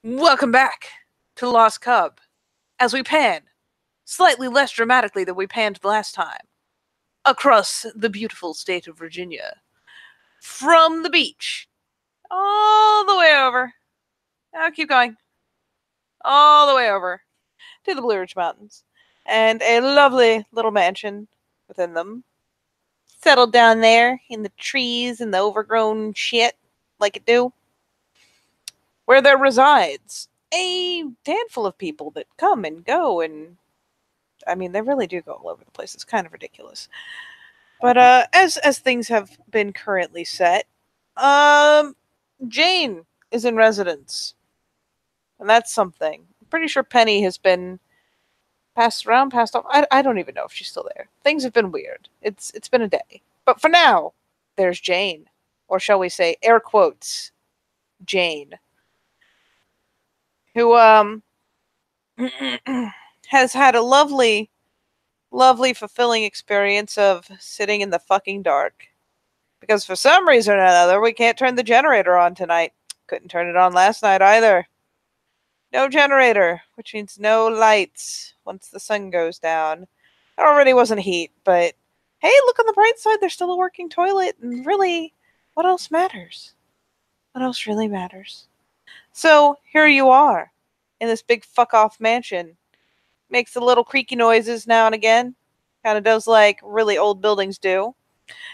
Welcome back to Lost Cub, as we pan, slightly less dramatically than we panned last time, across the beautiful state of Virginia. From the beach, all the way over. Now keep going. All the way over to the Blue Ridge Mountains. And a lovely little mansion within them. Settled down there in the trees and the overgrown shit, like it do. Where there resides a handful of people that come and go, and I mean they really do go all over the place. It's kind of ridiculous. But as things have been currently set, Jane is in residence, and that's something. I'm pretty sure Penny has been passed around, passed off. I don't even know if she's still there. Things have been weird. It's been a day, but for now, there's Jane, or shall we say, air quotes, Jane, who has had a lovely, fulfilling experience of sitting in the fucking dark. Because for some reason or another, we can't turn the generator on tonight. Couldn't turn it on last night either. No generator, which means no lights once the sun goes down. It already wasn't heat, but hey, look on the bright side, there's still a working toilet, and really, what else matters? What else really matters? So, here you are, in this big fuck-off mansion. Makes the little creaky noises now and again. Kind of does like really old buildings do.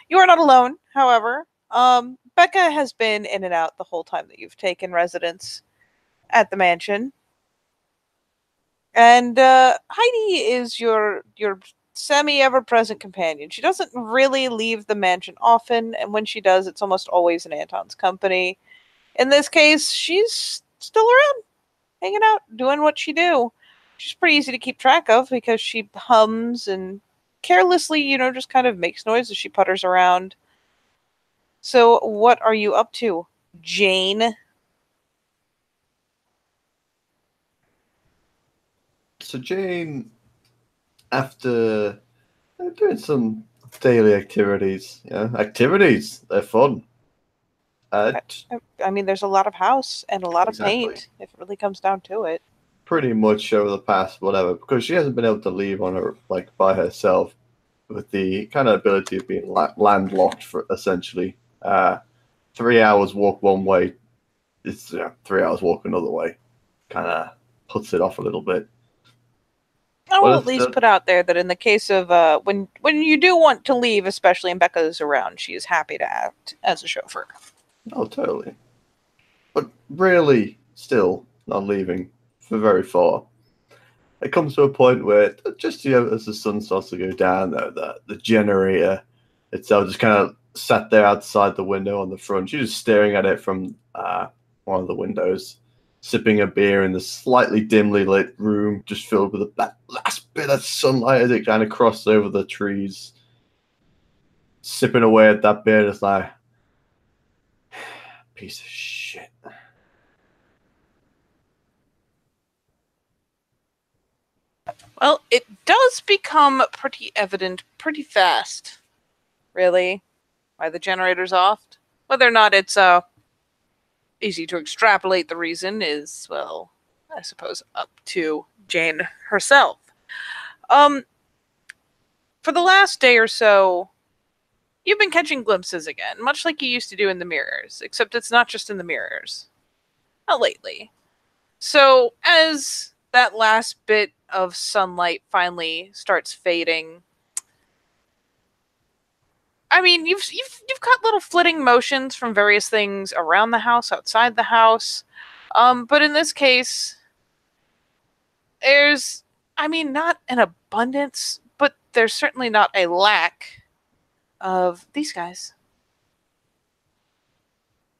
You are not alone, however. Becca has been in and out the whole time that you've taken residence at the mansion. And Heidi is your semi ever present companion. She doesn't really leave the mansion often, and when she does, it's almost always in Anton's company. In this case, she's still around, hanging out, doing what she do. She's pretty easy to keep track of because she hums and carelessly, just kind of makes noise as she putters around. So, what are you up to, Jane? So Jane, after doing some daily activities, activities, they're fun. I, I mean, there's a lot of house and a lot of Exactly. paint, if it really comes down to it. Pretty much over the past whatever, because she hasn't been able to leave on her by herself, with the kind of ability of being landlocked for essentially 3 hours walk one way. It's 3 hours walk another way. Kind of puts it off a little bit. I But will at it's least put out there that in the case of when you do want to leave, especially and Becca is around, she is happy to act as a chauffeur. oh, totally. But really, still not leaving for very far. It comes to a point where just as the sun starts to go down, though, the generator itself just kind of sat there outside the window on the front. She's just staring at it from one of the windows, sipping a beer in the slightly dimly lit room, just filled with that last bit of sunlight as it kind of crossed over the trees. Sipping away at that beer, just like, piece of shit. Well, it does become pretty evident pretty fast, really, why the generator's off. Whether or not it's easy to extrapolate the reason is, well, I suppose up to Jane herself. Um, for the last day or so, you've been catching glimpses again, much like you used to do in the mirrors, except it's not just in the mirrors. Not lately. So, as that last bit of sunlight finally starts fading, I mean, you've got little flitting motions from various things around the house, outside the house. But in this case, there's, I mean, not an abundance, but there's certainly not a lack of these guys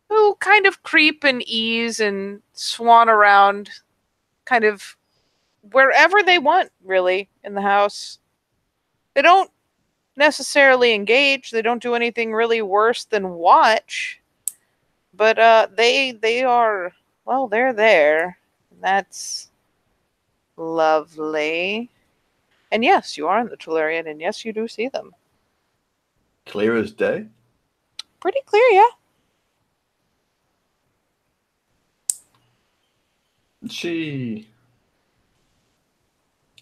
who kind of creep and ease and swan around kind of wherever they want, really, in the house. They don't necessarily engage. They don't do anything really worse than watch. But they are, well, they're there. That's lovely. And yes, you are in the Tellurian, and yes, you do see them. Clear as day. Pretty clear, yeah. She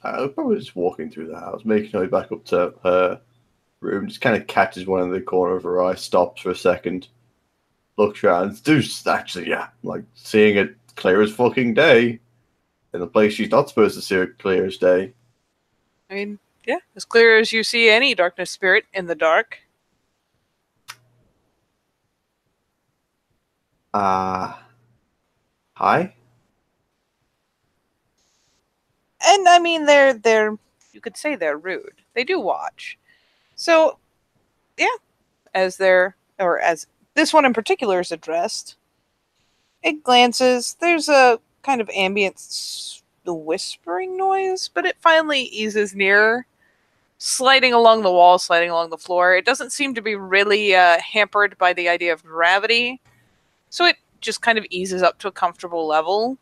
probably just walking through the house, making her way back up to her room, just kind of catches one in the corner of her eye, stops for a second, looks around. Dude's actually, yeah, like seeing it clear as fucking day in a place she's not supposed to see it clear as day. I mean, yeah, as clear as you see any darkness spirit in the dark. Hi? And I mean, they're you could say they're rude. They do watch. So yeah, as they're or as this one in particular is addressed, it glances. There's a kind of ambient the whispering noise, but it finally eases nearer, sliding along the wall, sliding along the floor. It doesn't seem to be really hampered by the idea of gravity, so it just kind of eases up to a comfortable level.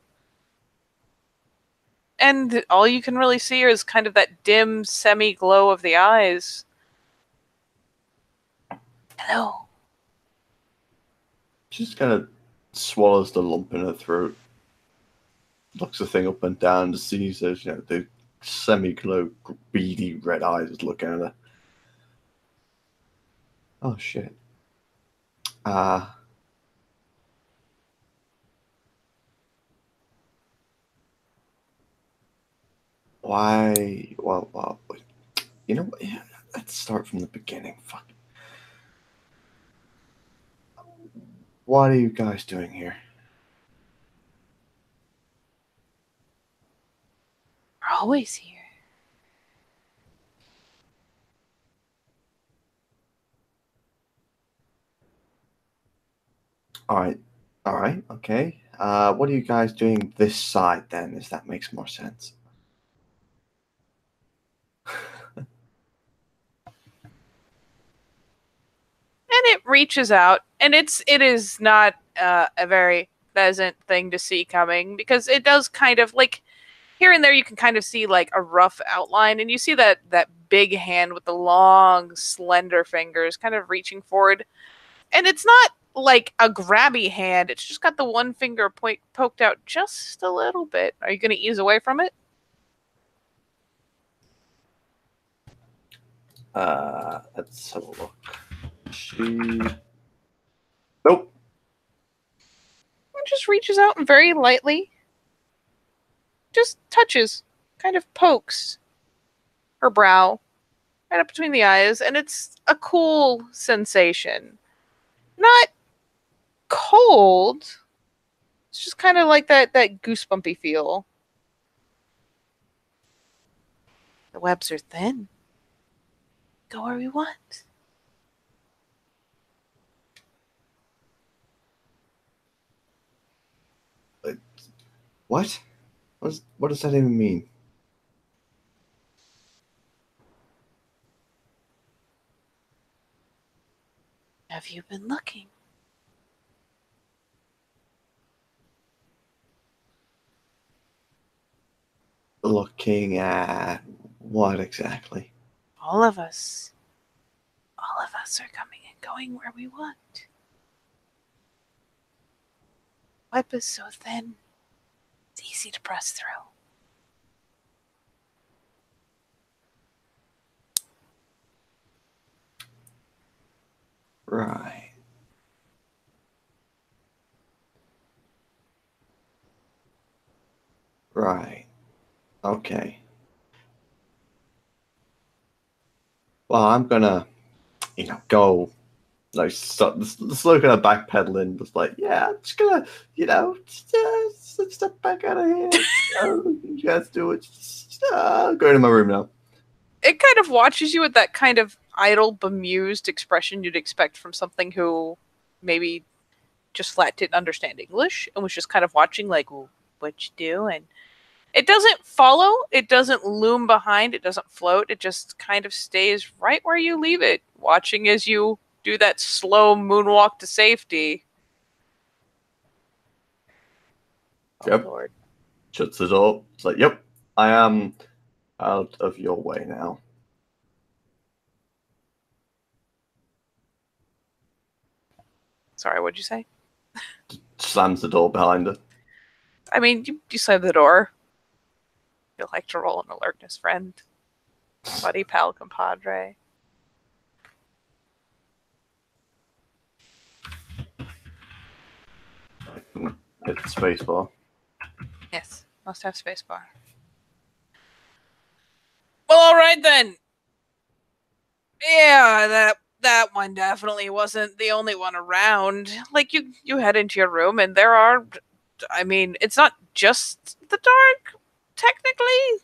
And all you can really see is kind of that dim semi glow of the eyes. Hello. She just kind of swallows the lump in her throat, looks the thing up and down to see those, the semi-glow, beady red eyes looking at her. Oh shit. Uh, why? Well, you know what? Yeah, let's start from the beginning. Fuck. What are you guys doing here? We're always here. All right, okay. What are you guys doing this side then? If that makes more sense. And it reaches out, and it is not a very pleasant thing to see coming, because it does kind of like here and there you can kind of see like a rough outline, and you see that big hand with the long slender fingers kind of reaching forward, and it's not like a grabby hand. It's just got the one finger poked out just a little bit. Are you going to ease away from it? Let's have a look. She. Nope. It just reaches out and very lightly just touches, kind of pokes her brow right up between the eyes, and it's a cool sensation. Not cold. It's just kind of like that goosebumpy feel. The webs are thin. Go where we want. What? What does that even mean? Have you been looking? Looking at what exactly? All of us. All of us are coming and going where we want. Web is so thin. It's easy to press through. Right. Right. Okay. Well, I'm gonna, go like slow kind of backpedaling, just like, yeah, I'm just gonna, step back out of here. You guys do it. Go to my room now. It kind of watches you with that kind of idle, bemused expression you'd expect from something who maybe just flat didn't understand English and was just kind of watching, like, well, what you do? And it doesn't follow, it doesn't loom behind, it doesn't float, it just kind of stays right where you leave it, watching as you do that slow moonwalk to safety. Oh, Yep. Lord. Shuts the door. It's like, yep, I am out of your way now. Sorry, what'd you say? Slams the door behind her. I mean, you slam the door. You like to roll an alertness, friend, buddy, pal, compadre. Hit the spacebar. Yes, must have spacebar. Well, all right then. Yeah, that one definitely wasn't the only one around. Like you head into your room and there are, I mean, it's not just the dark technically.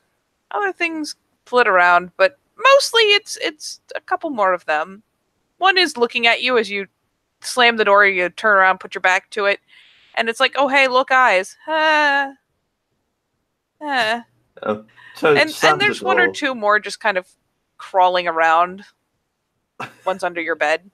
Other things flit around, but mostly it's a couple more of them. One is looking at you as you slam the door, you turn around, put your back to it, and it's like, "Oh, hey, look, eyes." Uh. So And slams the there's one or door. two more just kind of crawling around. One's under your bed.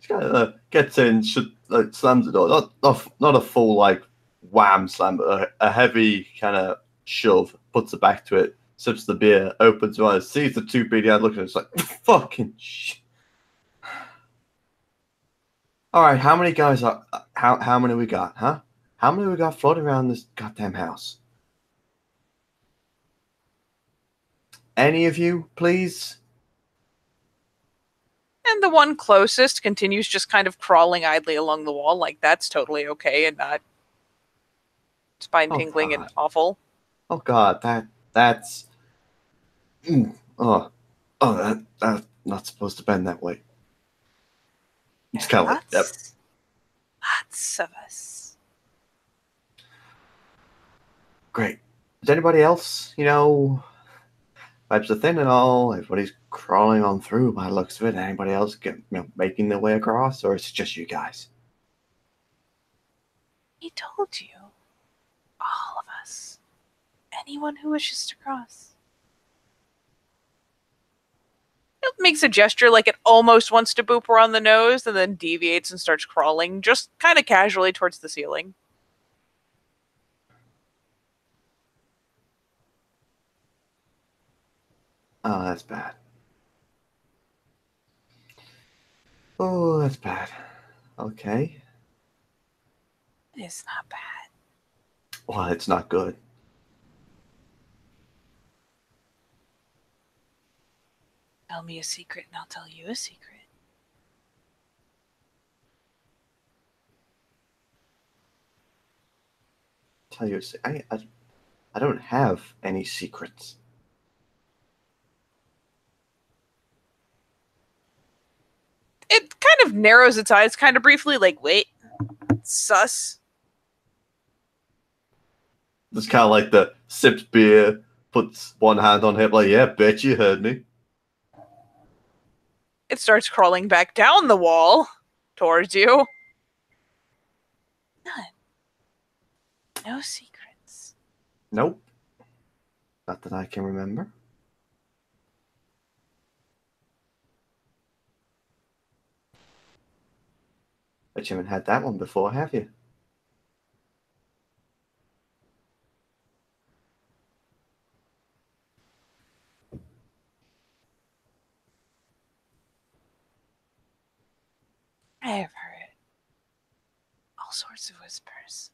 Kind of gets in, slams the door. Not a full like wham slam, but a heavy kind of shove. Puts it back to it. Sips the beer. Opens her eyes. Sees the two beady eyed looking. It's like fucking shit. All right, how many guys are? How many we got? Huh? How many we got floating around this goddamn house? Any of you, please? And the one closest continues just kind of crawling idly along the wall, like that's totally okay and not spine Oh tingling and God. awful. Oh God. That's. Oh. Oh, that's not supposed to bend that way. It's There's kind of like, yep. lots of us. Great. Is anybody else, pipes are thin and all, everybody's crawling on through by the looks of it. Anybody else making their way across, or is it just you guys? He told you. All of us. Anyone who wishes to cross. It makes a gesture like it almost wants to boop her on the nose and then deviates and starts crawling, just kind of casually towards the ceiling. Oh, that's bad. Oh, that's bad. Okay. It's not bad. Well, it's not good. Tell me a secret and I'll tell you a secret. Tell you, I don't have any secrets. It kind of narrows its eyes kind of briefly, like, wait, sus. It's kind of like the sips beer, puts one hand on hip, like, yeah, bitch, you heard me. It starts crawling back down the wall towards you. None. No secrets. Nope. Not that I can remember. But you haven't had that one before, have you? I have heard all sorts of whispers.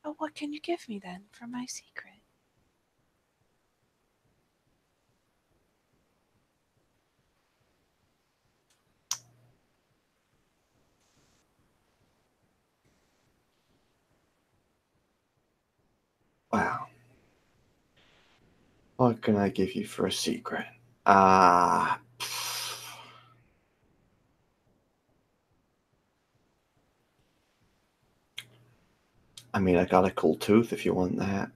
But what can you give me then for my secret? Wow. What can I give you for a secret? Ah. I mean, I got a cool tooth if you want that.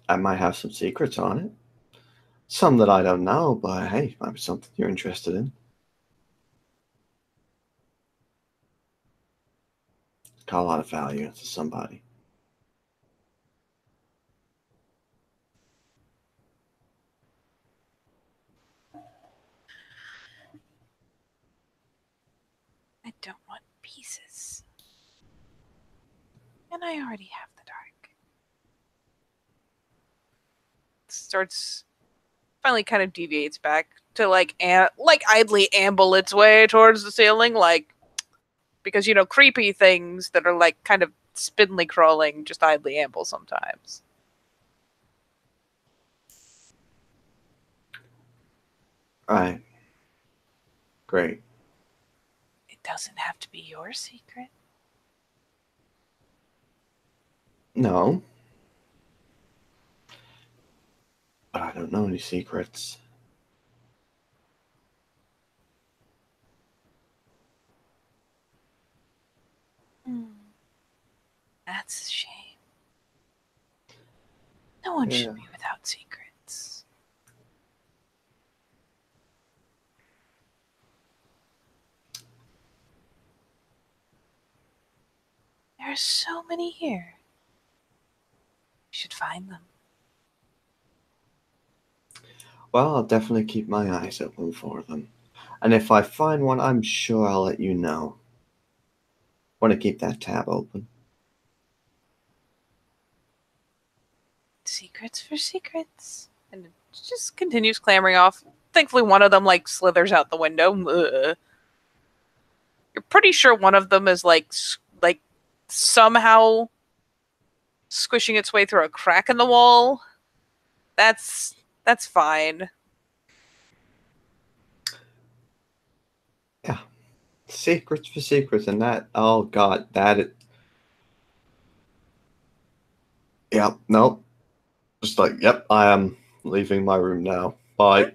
I might have some secrets on it. Some that I don't know, but hey, might be something you're interested in. Got a lot of value to somebody. I don't want pieces. And I already have the dark. Starts finally kind of deviates back to like idly amble its way towards the ceiling, like, because, you know, creepy things that are like kind of spindly crawling just idly amble sometimes. Right. Great. It doesn't have to be your secret. No. But I don't know any secrets. That's a shame. No one Yeah. should be without secrets. There are so many here. You should find them. Well, I'll definitely keep my eyes open for them. And if I find one, I'm sure I'll let you know. Want to keep that tab open. Secrets for secrets. And it just continues clambering off. Thankfully, one of them, like, slithers out the window. Ugh. You're pretty sure one of them is, like somehow squishing its way through a crack in the wall. That's fine. Yeah. Secrets for secrets, and that, oh god, that it. Yep, nope. Just like, yep, I am leaving my room now. Bye.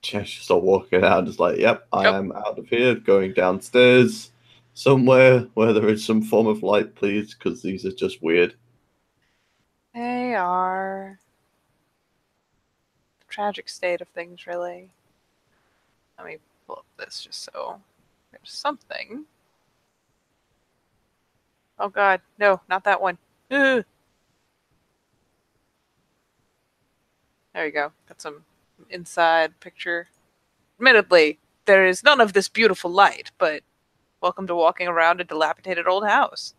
Just start walking out, just like, yep, I am out of here, going downstairs somewhere where there is some form of light, please, because these are just weird. They are. Tragic state of things, really. Let me pull up this just so there's something. Oh god, no, not that one. Ugh. There you go. Got some inside picture. Admittedly, there is none of this beautiful light, but welcome to walking around a dilapidated old house.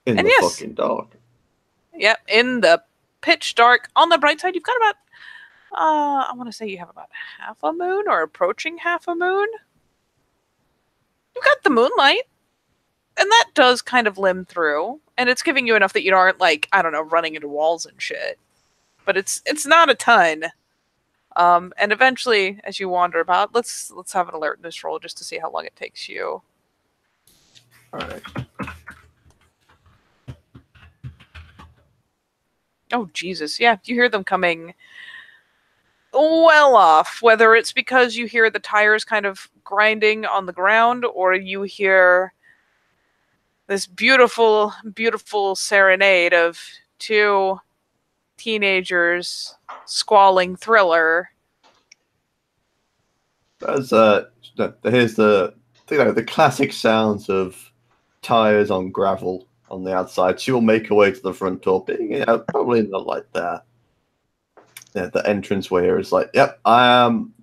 In And the yes, fucking dark. yep, in the pitch dark. On the bright side, you've got about, I want to say you have about half a moon or approaching half a moon. You've got the moonlight, and that does kind of limn through, and it's giving you enough that you aren't, like, I don't know, running into walls and shit. But it's not a ton. And eventually, as you wander about, let's have an alertness roll just to see how long it takes you. All right. Oh Jesus, yeah, you hear them coming well off. Whether it's because you hear the tires kind of grinding on the ground, or you hear this beautiful, beautiful serenade of two teenagers squalling Thriller. That's here's the classic sounds of tires on gravel on the outside. She will make her way to the front door, being probably not like that. Yeah, the entranceway here is like, yep, I am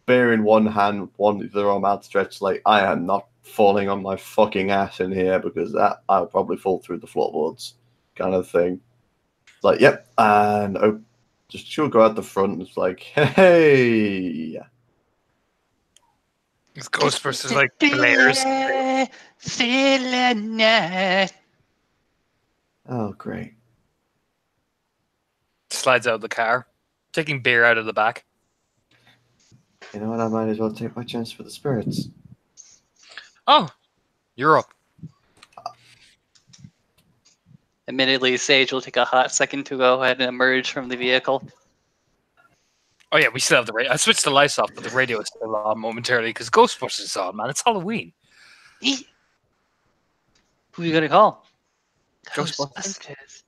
beer in one hand, one with the arm outstretched, like I am not falling on my fucking ass in here because that I'll probably fall through the floorboards, kind of thing. It's like, yep, and just she'll go out the front. And it's like, hey. This Ghostbusters like glares. Oh, great. Slides out of the car, taking beer out of the back. You know what? I might as well take my chance for the spirits. Oh, you're up. Admittedly, Sage will take a hot second to go ahead and emerge from the vehicle. Oh yeah, we still have the radio. I switched the lights off, but the radio is still on momentarily because Ghostbusters is on, man. It's Halloween. Who are you gonna call? Ghostbusters.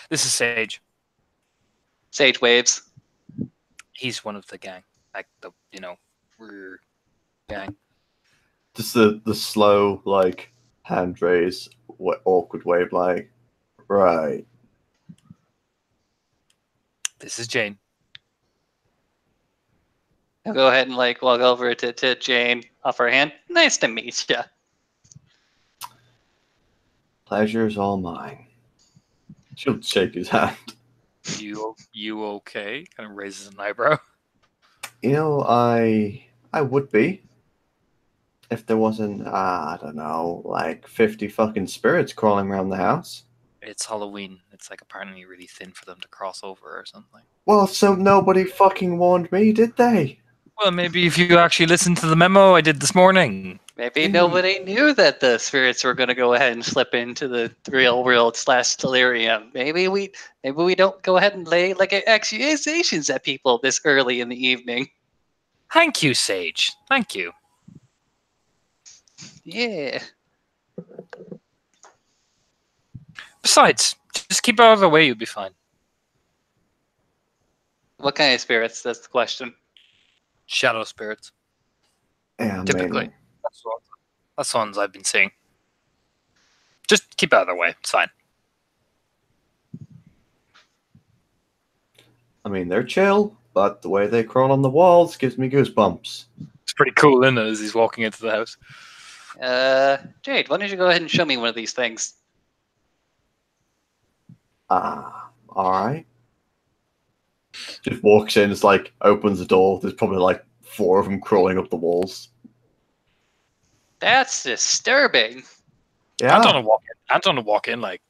This is Sage. Sage waves. He's one of the gang, like the gang. Just the slow, like, hand raise, awkward wave, like, right. This is Jane. I'll go ahead and walk over to Jane, offer her hand. Nice to meet you. Pleasure's all mine. She'll shake his hand. You okay? Kind of raises an eyebrow. You know, I would be if there wasn't, I don't know, like 50 fucking spirits crawling around the house. It's Halloween. It's like apparently really thin for them to cross over or something. Well, so nobody fucking warned me, did they? Well, maybe if you actually listened to the memo I did this morning. Maybe nobody knew that the spirits were going to go ahead and slip into the real world / delirium. Maybe we don't go ahead and lay like accusations at people this early in the evening. Thank you, Sage. Thank you. Yeah. Besides, just keep out of the way, you'll be fine. What kind of spirits? That's the question. Shadow spirits. Yeah, Typically. maybe. That's the ones I've been seeing. Just keep out of the way. It's fine. I mean, they're chill, but the way they crawl on the walls gives me goosebumps. It's pretty cool, isn't it, as he's walking into the house? Jade, why don't you go ahead and show me one of these things? Alright. Just walks in, it's like, opens the door, there's probably like 4 of them crawling up the walls. That's disturbing. Yeah. Anton will walk in like...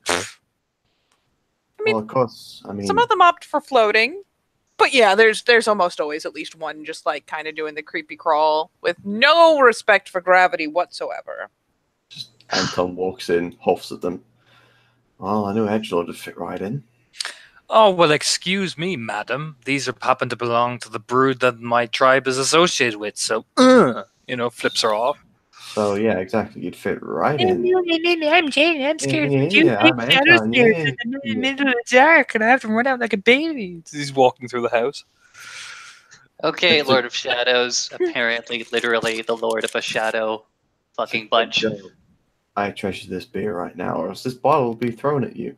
Well, of course. I mean, Some of them opt for floating. But yeah, there's almost always at least one just like kind of doing the creepy crawl with no respect for gravity whatsoever. just Anton walks in, huffs at them. Well, I knew Edgelord would fit right in. Oh, well, excuse me, madam. These happen to belong to the brood that my tribe is associated with, so, flips her off. So, yeah, exactly. You'd fit right in. I'm Jane. I'm scared. Yeah, I'm Anton. Yeah. the middle of the dark, and I have to run out like a baby. He's walking through the house. Okay, It's a- Lord of Shadows. Apparently, literally, the Lord of a Shadow fucking bunch. I treasure this beer right now, or else this bottle will be thrown at you.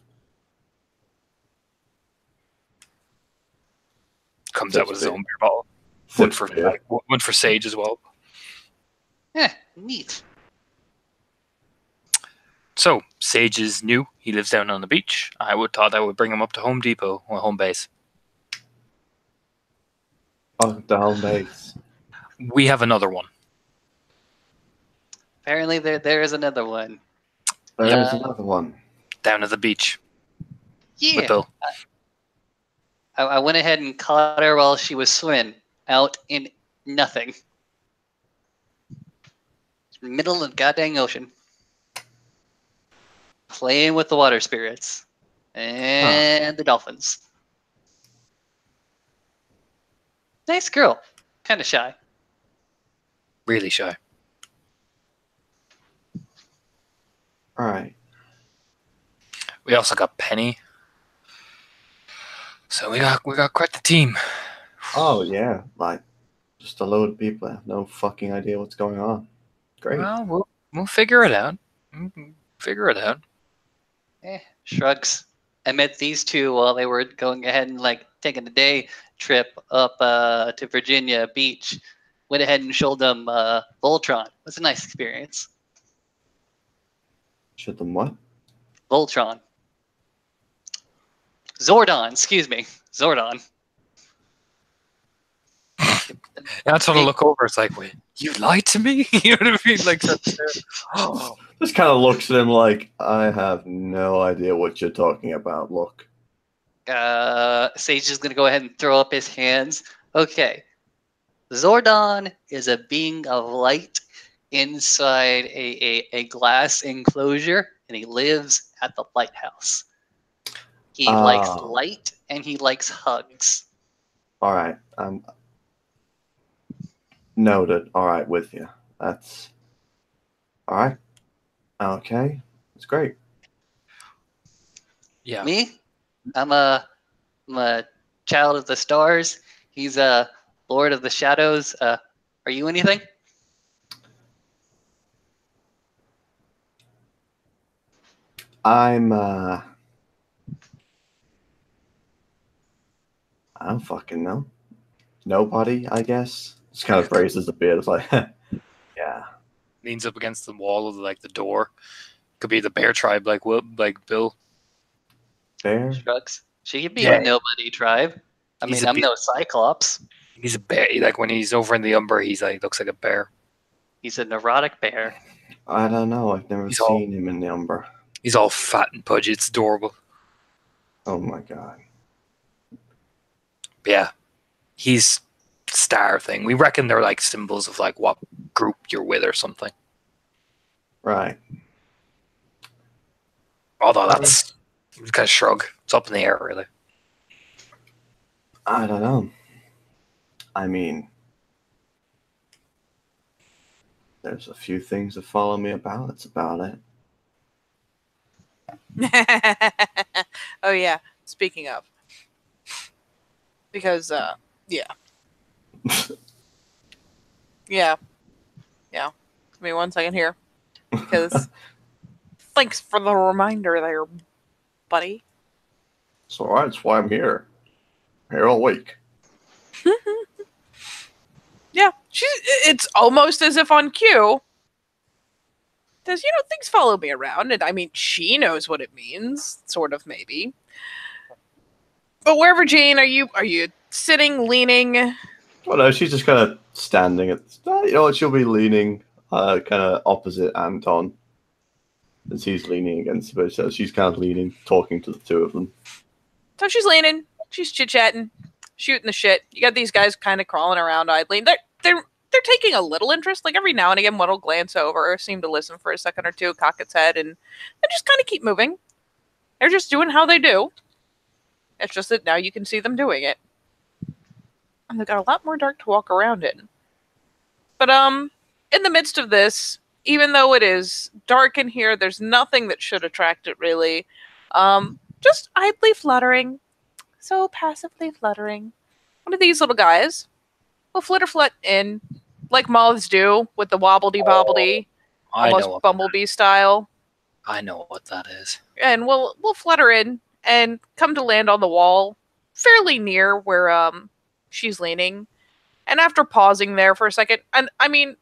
Comes That's out with his big. own beer bottle. One for Sage as well. Neat. So, Sage is new. He lives down on the beach. I thought I would bring him up to Home Depot or home base. Oh, the home base. We have another one. Apparently, there is another one. There's another one. Down at the beach. With Yeah. Bill. I went ahead and caught her while she was swimming out in nothing. Middle of the goddamn ocean. Playing with the water spirits. And the dolphins. Nice girl. Kind of shy. Really shy. Alright. We also got Penny. So we got quite the team. Oh, yeah. Like, just a load of people that have no fucking idea what's going on. Great. Well, we'll figure it out. Figure it out. Shrugs. I met these two while they were going ahead and taking a day trip up to Virginia Beach. Went ahead and showed them Voltron. It was a nice experience. Showed them what? Voltron. Zordon, excuse me. Zordon. That's when I look over. It's like, wait, you lied to me? You know what I mean? Like, Just kind of looks at him like, I have no idea what you're talking about. Look. Sage is going to go ahead and throw up his hands. Okay. Zordon is a being of light inside a glass enclosure, and he lives at the lighthouse. He likes light, and he likes hugs. All right. Noted. All right, with you. That's all right. Okay, it's great. yeah. Me, I'm a child of the stars. He's a lord of the shadows. Are you anything? I don't fucking know. Nobody, I guess. Just kind of raises the beard. It's like, yeah. Leans up against the wall of the door. Could be the bear tribe, like Bill. Bear? Shucks. She could be Yeah. a nobody tribe. I He's mean, a I'm bit- no Cyclops. He's a bear. Like when he's over in the Umber, he's like looks like a bear. He's a neurotic bear. I don't know. I've never He's all- seen him in the Umber. He's all fat and pudgy. It's adorable. Oh my god. But yeah, he's star thing. We reckon they're like symbols of like what group you're with or something. Right. Although that's kind of shrug. It's up in the air, really. I don't know. I mean, there's a few things that follow me about. That's about it. Oh yeah. Speaking of, because yeah. Yeah. Give me 1 second here, because thanks for the reminder there, buddy. It's alright. That's why I'm here. Here all week. Yeah, it's almost as if on cue. Because, things follow me around, and I mean, she knows what it means, sort of, maybe. But wherever, Jane, are you sitting, leaning? Well, no, she's just kind of standing at. You know what? She'll be leaning, kind of opposite Anton, as he's leaning against her. So she's kind of leaning, talking to the two of them. So she's leaning, she's chit-chatting, shooting the shit. You got these guys kind of crawling around idly. They're taking a little interest. Like every now and again, one will glance over, seem to listen for a second or two, cock its head, and just kind of keep moving. They're just doing how they do. It's just that now you can see them doing it. And they've got a lot more dark to walk around in. But in the midst of this, even though it is dark in here, there's nothing that should attract it really. Just idly fluttering. So passively fluttering. One of these little guys will flit in, like moths do, with the wobbledy-bobbledy, I almost know. bumblebee style. I know what that is. And we'll flutter in and come to land on the wall, fairly near where she's leaning. And after pausing there for a second, and I mean,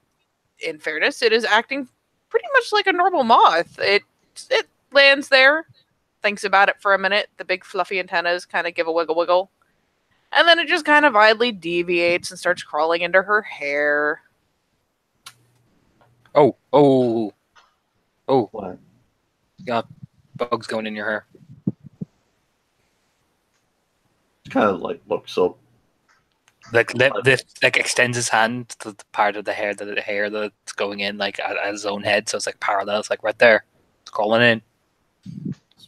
in fairness, it is acting pretty much like a normal moth. It lands there, thinks about it for a minute. The big fluffy antennas kind of give a wiggle. And then it just kind of idly deviates and starts crawling into her hair. Oh. What? You got bugs going in your hair. Kind of like looks up. Like extends his hand to the part of the hair that's going in like at his own head, so it's like parallel. It's like right there. It's crawling in.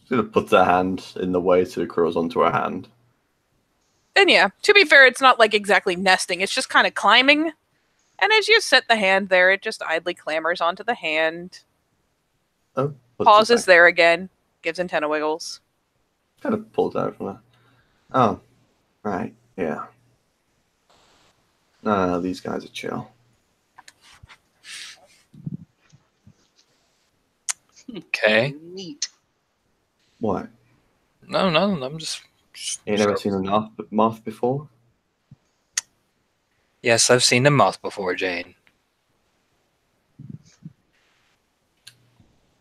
Sort of puts her hand in the way so it crawls onto her hand. And yeah, to be fair, it's not like exactly nesting. It's just kind of climbing. And as you set the hand there, it just idly clambers onto the hand. Oh, Pauses there again. Gives antenna wiggles. Kind of pulls out from her. Oh, right, yeah. No, these guys are chill. Okay. Neat. What? No, I'm just. You never seen a moth before? Yes, I've seen a moth before, Jane.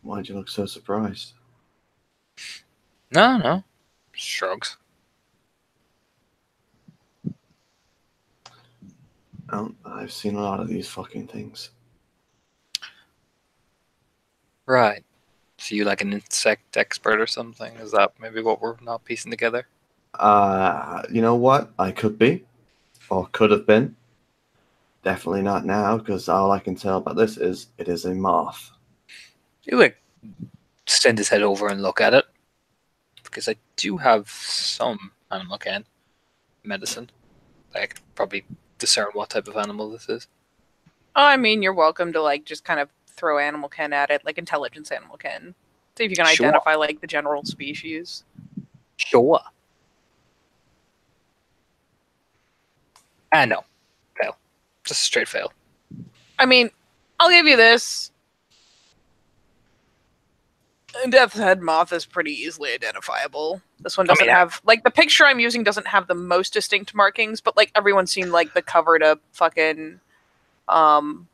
Why'd you look so surprised? No. Shrugs. Oh, I've seen a lot of these fucking things. Right. So you like an insect expert or something? Is that maybe what we're not piecing together? You know what? I could be, or could have been. Definitely not now, because all I can tell about this is it is a moth. You like send his head over and look at it, because I do have some animal ken medicine. I could probably discern what type of animal this is. Oh, I mean, you're welcome to like just kind of throw animal ken at it, like intelligence animal ken. See if you can Sure. identify like the general species. Sure. No. Fail. Just a straight fail. I mean, I'll give you this. Death's Head Moth is pretty easily identifiable. This one doesn't have, like, the picture I'm using doesn't have the most distinct markings, but, like, everyone's seen, like, the cover to fucking, Silence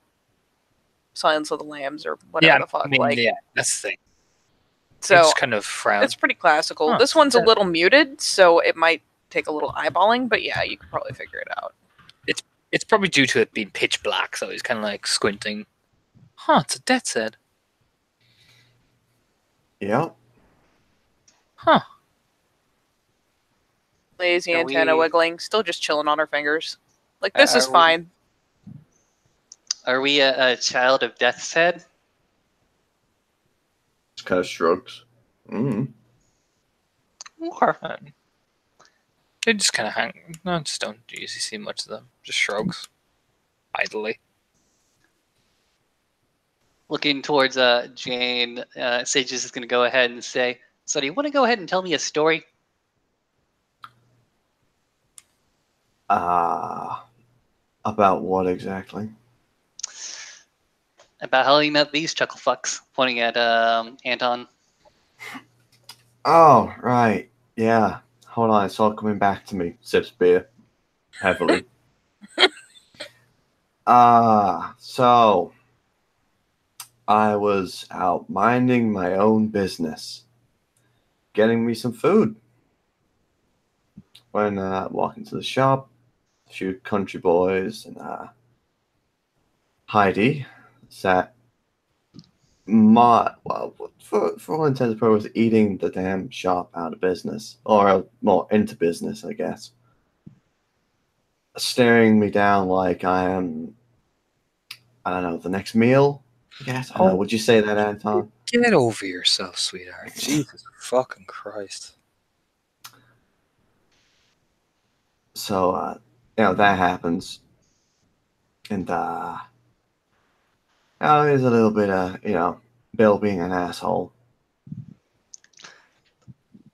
of the Lambs or whatever the fuck. I mean, like, yeah, that's the thing. So just kind of frown. it's pretty classical. Huh. This one's a little muted, so it might take a little eyeballing, but yeah, you could probably figure it out. It's probably due to it being pitch black, so he's kind of like squinting. Huh, it's a death's head. Yep. Huh. Lazy Are antenna we- wiggling, still just chilling on her fingers. Like, this is Are we- fine. Are we a child of Death's Head? Just kind of shrugs. Or They just kind of hang. No, just don't usually see much of them. Just shrugs. Idly. looking towards Jane, Sage is going to go ahead and say, "So, do you want to go ahead and tell me a story?" About what exactly? About how you met these chuckle fucks, pointing at Anton. Oh, right. Yeah. Hold on, it's all coming back to me. Sips beer heavily. So I was out minding my own business, getting me some food. When walking to the shop, a few country boys and Heidi sat for all intents and purposes, eating the damn shop out of business, or more into business, I guess. Staring me down like I am, I don't know, the next meal, I guess. I don't know. Would you say that, Anton? Get over yourself, sweetheart. Jesus fucking Christ. So, that happens. And, there's a little bit of, Bill being an asshole.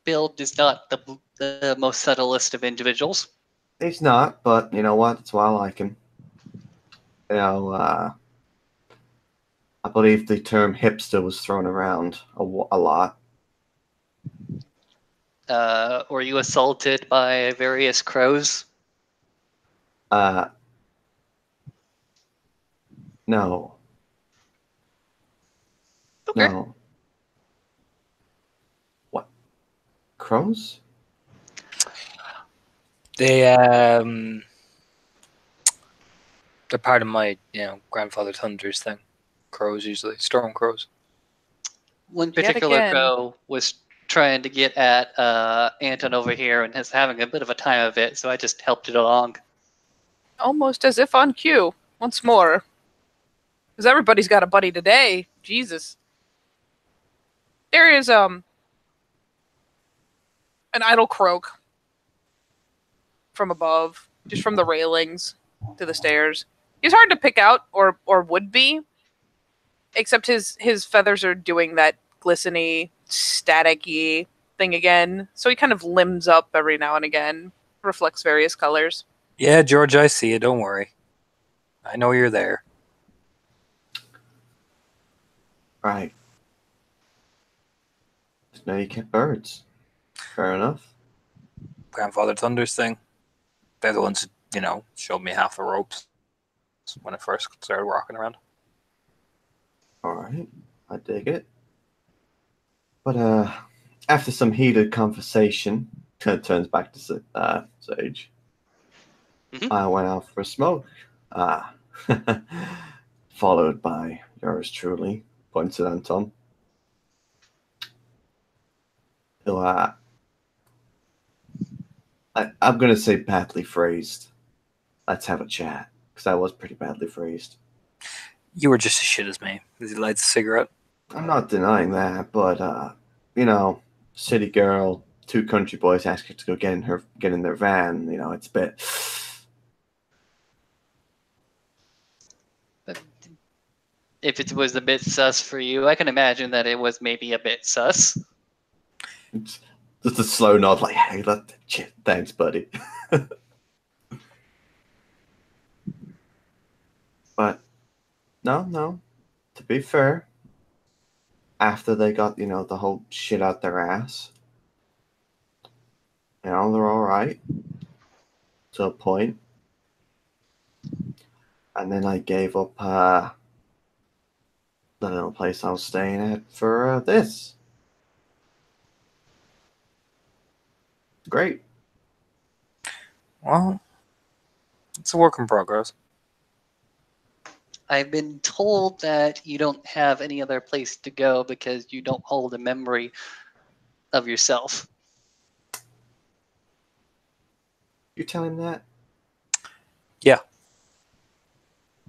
Bill is not the most subtlest of individuals. He's not, but you know what? That's why I like him. I believe the term hipster was thrown around a lot. Were you assaulted by various crows? No. Okay. No. What? Crows? They're part of my, grandfather Thunder's thing. Crows usually. Storm crows. One Yet particular again. crow was trying to get at Anton over here and is having a bit of a time of it, so I just helped it along. Almost as if on cue. Once more. Because everybody's got a buddy today. Jesus. There is, an idle croak from above, just from the railings to the stairs. He's hard to pick out, or would be, except his feathers are doing that glisteny, staticky thing again. So he kind of limbs up every now and again, reflects various colors. Yeah, George, I see you. Don't worry. I know you're there. Right. No, you kept birds. Fair enough. Grandfather Thunder's thing. They're the ones who, showed me half the ropes when I first started walking around. All right. I dig it. But after some heated conversation, it turns back to Sage. Mhm. I went out for a smoke. Followed by yours truly, points at Anton. So, I'm going to say badly phrased. Let's have a chat, because I was pretty badly phrased. You were just as shit as me. As he lights a cigarette. I'm not denying that, but, city girl, two country boys ask her to go get in their van. It's a bit. If it was a bit sus for you, I can imagine that it was maybe a bit sus. It's just a slow nod, like, hey, shit, thanks, buddy. But no. To be fair, after they got the whole shit out their ass, they're all right to a point. And then I gave up the little place I was staying at for this. Great. Well, it's a work in progress. I've been told that you don't have any other place to go because you don't hold a memory of yourself. You tell him that? Yeah.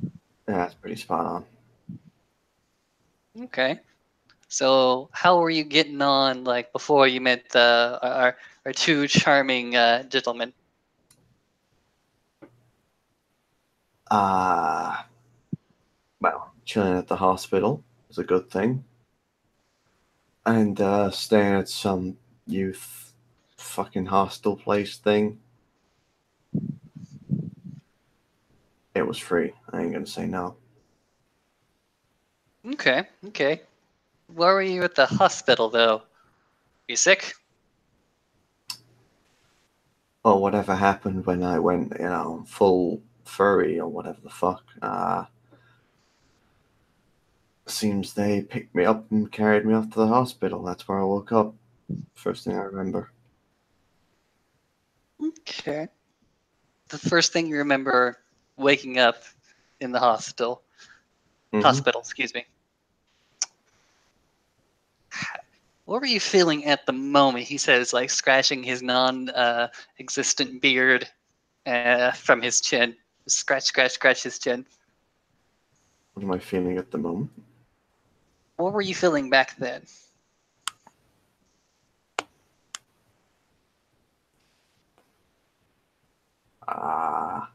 Yeah, that's pretty spot on. Okay. So how were you getting on like before you met our two charming gentlemen? Ah, well, chilling at the hospital is a good thing. And staying at some youth fucking hostel place thing. It was free. I ain't gonna say no. Okay, okay. Why were you at the hospital though? You sick? Or whatever happened when I went, full furry or whatever the fuck. Seems they picked me up and carried me off to the hospital. That's where I woke up. First thing I remember. Okay. The first thing you remember waking up in the hospital. Mm-hmm. Hospital, excuse me. What were you feeling at the moment? He says, like scratching his non-existent beard from his chin. Scratch, scratch, scratch his chin. What am I feeling at the moment? What were you feeling back then? Ah,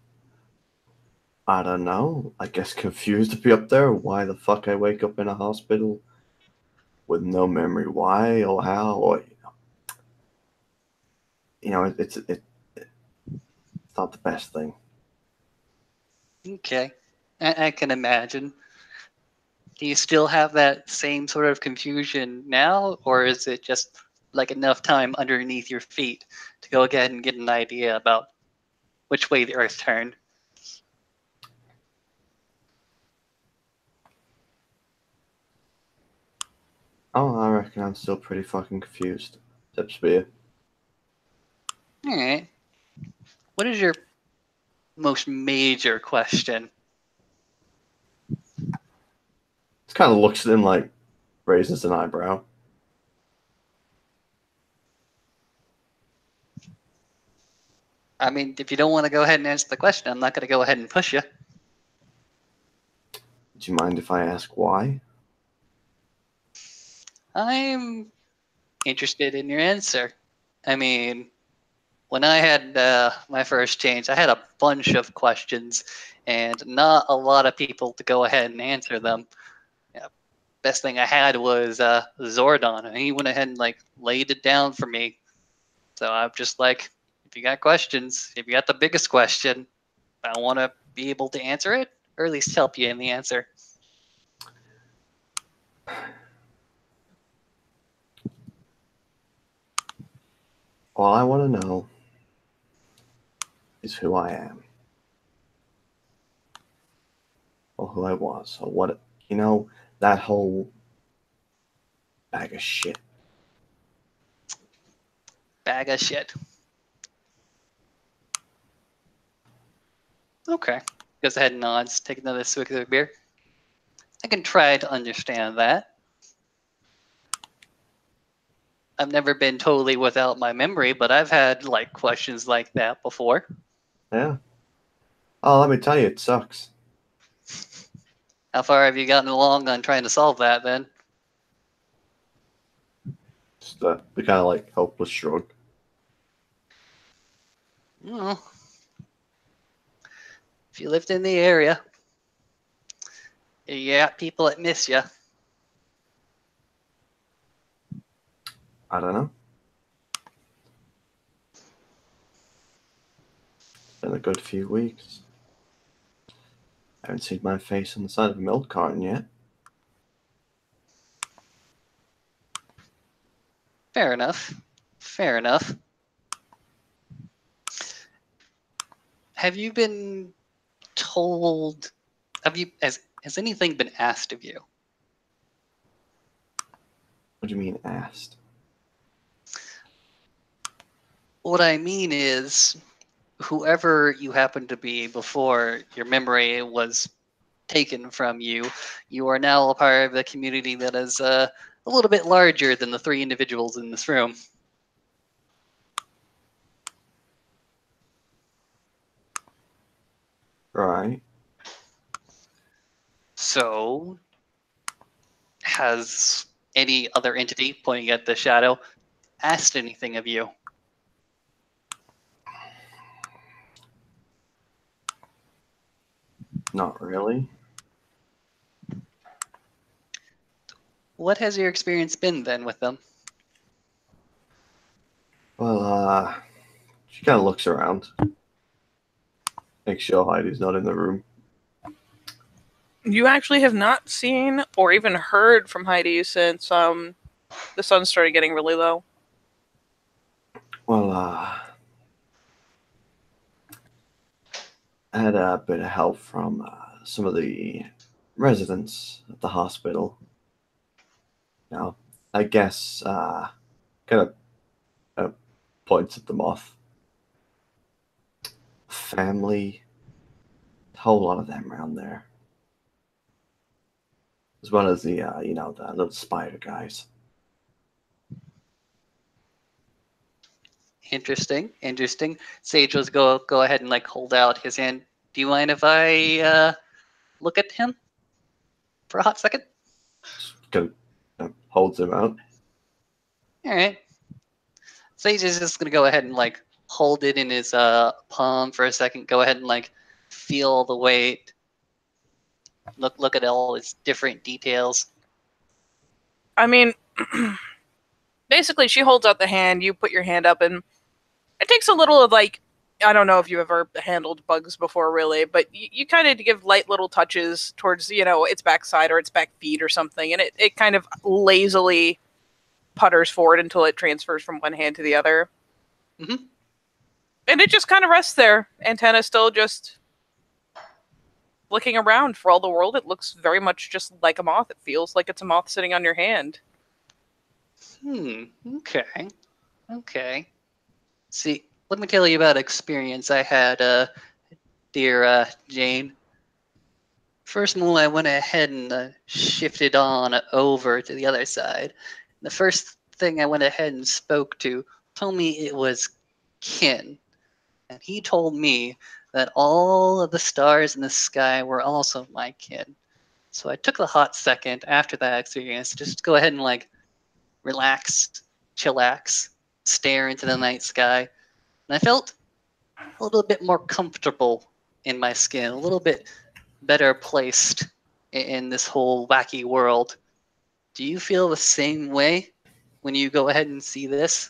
I don't know. I guess confused to be up there. Why the fuck I wake up in a hospital with no memory? Why or how? Or it's not the best thing. Okay, I can imagine. Do you still have that same sort of confusion now, or is it just like enough time underneath your feet to go ahead and get an idea about which way the Earth turned? Oh, I reckon I'm still pretty fucking confused. Tip spear. All right. What is your most major question? Just kind of looks at him like raises an eyebrow. I mean, if you don't want to go ahead and answer the question, I'm not going to go ahead and push you. Do you mind if I ask why? I'm interested in your answer. I mean, when I had my first change, I had a bunch of questions and not a lot of people to go ahead and answer them. Yeah, best thing I had was Zordon, and he went ahead and like laid it down for me. So I'm just like, if you got questions, if you got the biggest question, I want to be able to answer it, or at least help you in the answer. All I want to know is who I am. Or who I was. Or what, that whole bag of shit. Bag of shit. Okay. Goes ahead and nods. Take another swig of the beer. I can try to understand that. I've never been totally without my memory, but I've had like questions like that before. Yeah. Oh, let me tell you, it sucks. How far have you gotten along on trying to solve that then? Just the kind of like hopeless shrug. Well, if you lived in the area, you got people that miss you. I don't know. It's been a good few weeks. I haven't seen my face on the side of a milk carton yet. Fair enough. Fair enough. Have you been told? Has anything been asked of you? What do you mean asked? What I mean is, whoever you happened to be before your memory was taken from you, you are now a part of a community that is a little bit larger than the three individuals in this room. Right. So, has any other entity, pointing at the shadow, asked anything of you? Not really. What has your experience been then with them? Well, she kind of looks around. Make sure Heidi's not in the room. You actually have not seen or even heard from Heidi since the sun started getting really low. Well, I had a bit of help from some of the residents at the hospital. Now, I guess, kind of points at the moth. Family, a whole lot of them around there. As well as the, the little spider guys. Interesting, interesting. Sage was go ahead and like hold out his hand. Do you mind if I look at him for a hot second? Just kind of holds him out. All right. Sage is just gonna go ahead and like hold it in his palm for a second. Go ahead and like feel the weight. Look at all its different details. I mean, basically, she holds out the hand, you put your hand up, and it takes a little of like, I don't know if you've ever handled bugs before, really, but you kind of give light little touches towards, its backside or its back feet or something, and it kind of lazily putters forward until it transfers from one hand to the other. Mm-hmm. And it just kind of rests there. Antenna still just looking around. For all the world, it looks very much just like a moth. It feels like it's a moth sitting on your hand. Okay. Okay. See, let me tell you about an experience I had, dear Jane. First move, I went ahead and shifted on over to the other side. The first thing I went ahead and spoke to told me it was kin. And he told me that all of the stars in the sky were also my kin. So I took the hot second after that experience to just go ahead and like relax, chillax, stare into the night sky. And I felt a little bit more comfortable in my skin, a little bit better placed in this whole wacky world. Do you feel the same way when you go ahead and see this?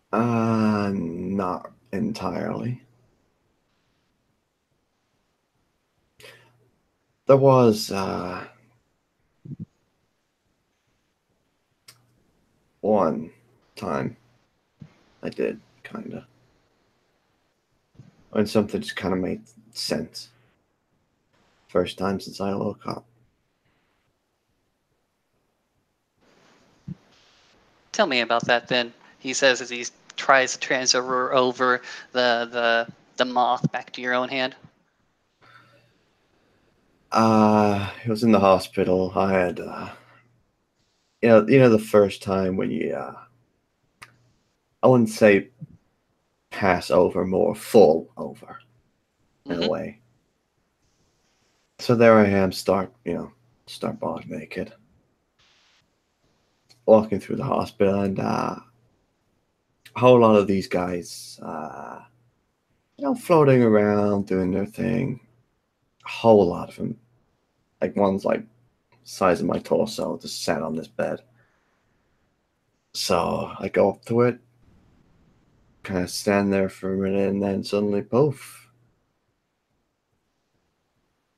Not entirely. There was one time I did, kinda. When something just kind of made sense. First time since I woke up. Tell me about that then. He says as he tries to transfer over the moth back to your own hand. It was in the hospital. I had, the first time when you, I wouldn't say pass over, more fall over in a way. So there I am, start butt naked, walking through the hospital, and a whole lot of these guys, floating around, doing their thing. A whole lot of them, like one's like size of my torso, just sat on this bed. So I go up to it, kind of stand there for a minute, and then suddenly, poof.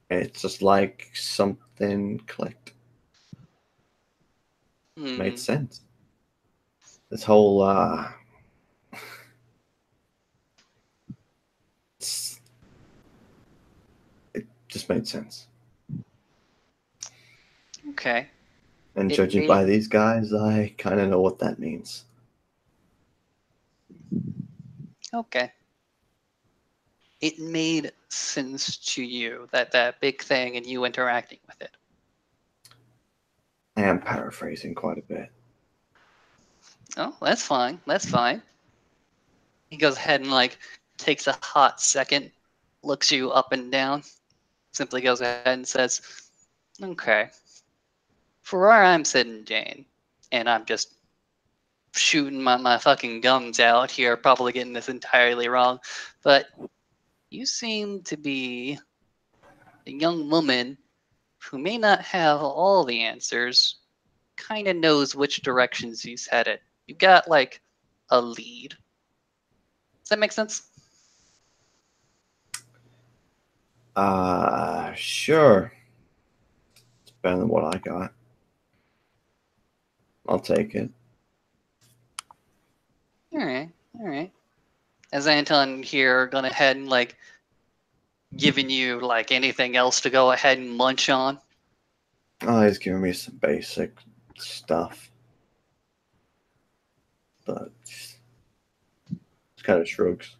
It's just like something clicked. Made sense. This whole, it just made sense. Okay. And It judging by these guys, I kind of know what that means. Okay. It made sense to you that big thing and you interacting with it. I am paraphrasing quite a bit. Oh, that's fine. That's fine. He goes ahead and like takes a hot second, looks you up and down, simply goes ahead and says, "Okay, for where I'm sitting, Jane, and I'm just shooting my fucking gums out here, probably getting this entirely wrong, but you seem to be a young woman who may not have all the answers, kind of knows which directions he's headed. You got like a lead. Does that make sense?" Sure. It's better than what I got. I'll take it. All right, all right. As Anton here, gone ahead and like giving you like anything else to go ahead and munch on. Oh, he's giving me some basic stuff. But it's kind of shrugs.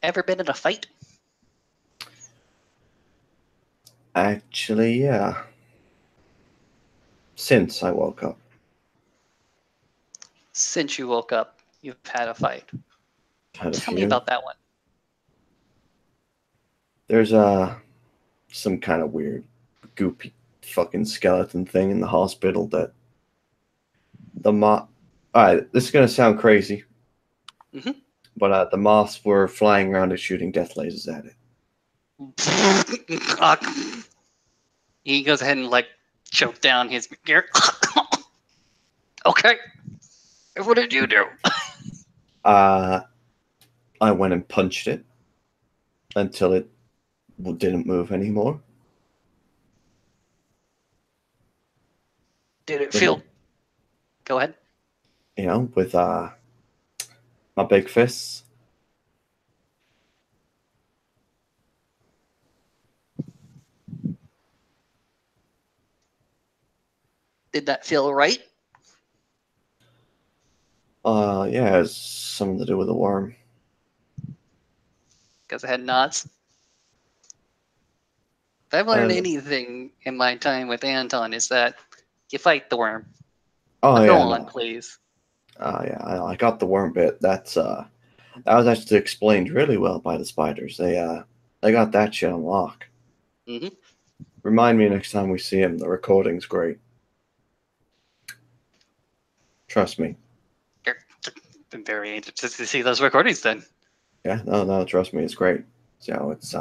Ever been in a fight? Actually, yeah. Since I woke up. Since you woke up, you've had a fight. Had a Tell few. me about that one. There's some kind of weird goopy fucking skeleton thing in the hospital that the moth. Alright, this is gonna sound crazy. Mhm. But the moths were flying around and shooting death lasers at it. He goes ahead and like choke down his gear. Okay. What did you do? I went and punched it until it didn't move anymore. Did it With feel? Go ahead. with my big fists. Did that feel right? Yeah, it's something to do with the worm. Goes ahead and nods. If I've learned anything in my time with Anton, is that you fight the worm. Oh Go yeah, on, no. please. Yeah, I got the worm bit. That was actually explained really well by the spiders. They got that shit on lock. Hmm. Remind me next time we see him. The recording's great. Trust me. I'm very interested to see those recordings then. Yeah, no, trust me, it's great. So it's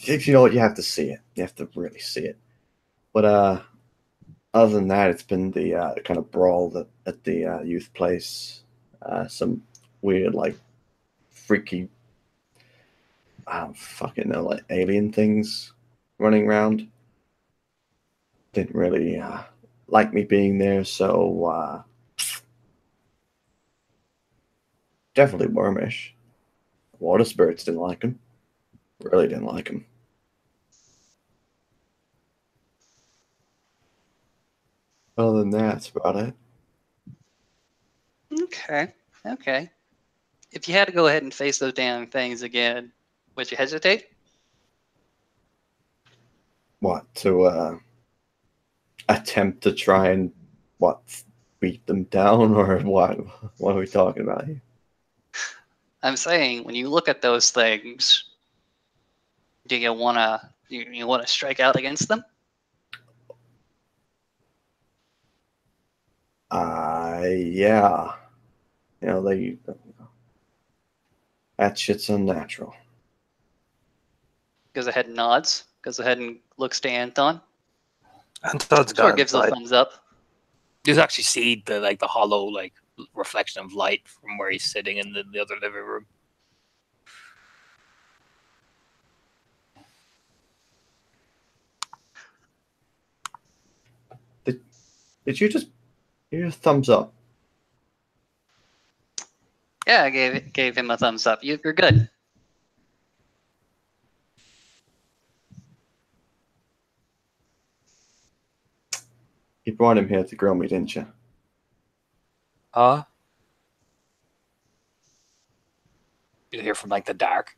if you know what, you have to see it. You have to really see it. But other than that, it's been the kind of brawl at the youth place. Some weird, like, freaky, I don't fucking know, like alien things running around. Didn't really like me being there, so definitely wormish. Water spirits didn't like him. Really didn't like him. Other than that, that's about it. Okay. Okay. If you had to go ahead and face those damn things again, would you hesitate? What, to attempt to try and what, beat them down, or what are we talking about here? I'm saying when you look at those things, do you wanna strike out against them? Yeah, they that shit's unnatural. Goes ahead and nods. Goes ahead and looks to Anton. Anton's Sort of gone gives a inside. thumbs up. You can actually see the hollow reflection of light from where he's sitting in the other living room. Did you just give a thumbs up? Yeah, I gave him a thumbs up. You're good. You brought him here to grill me, didn't you? Huh? You hear from like the dark.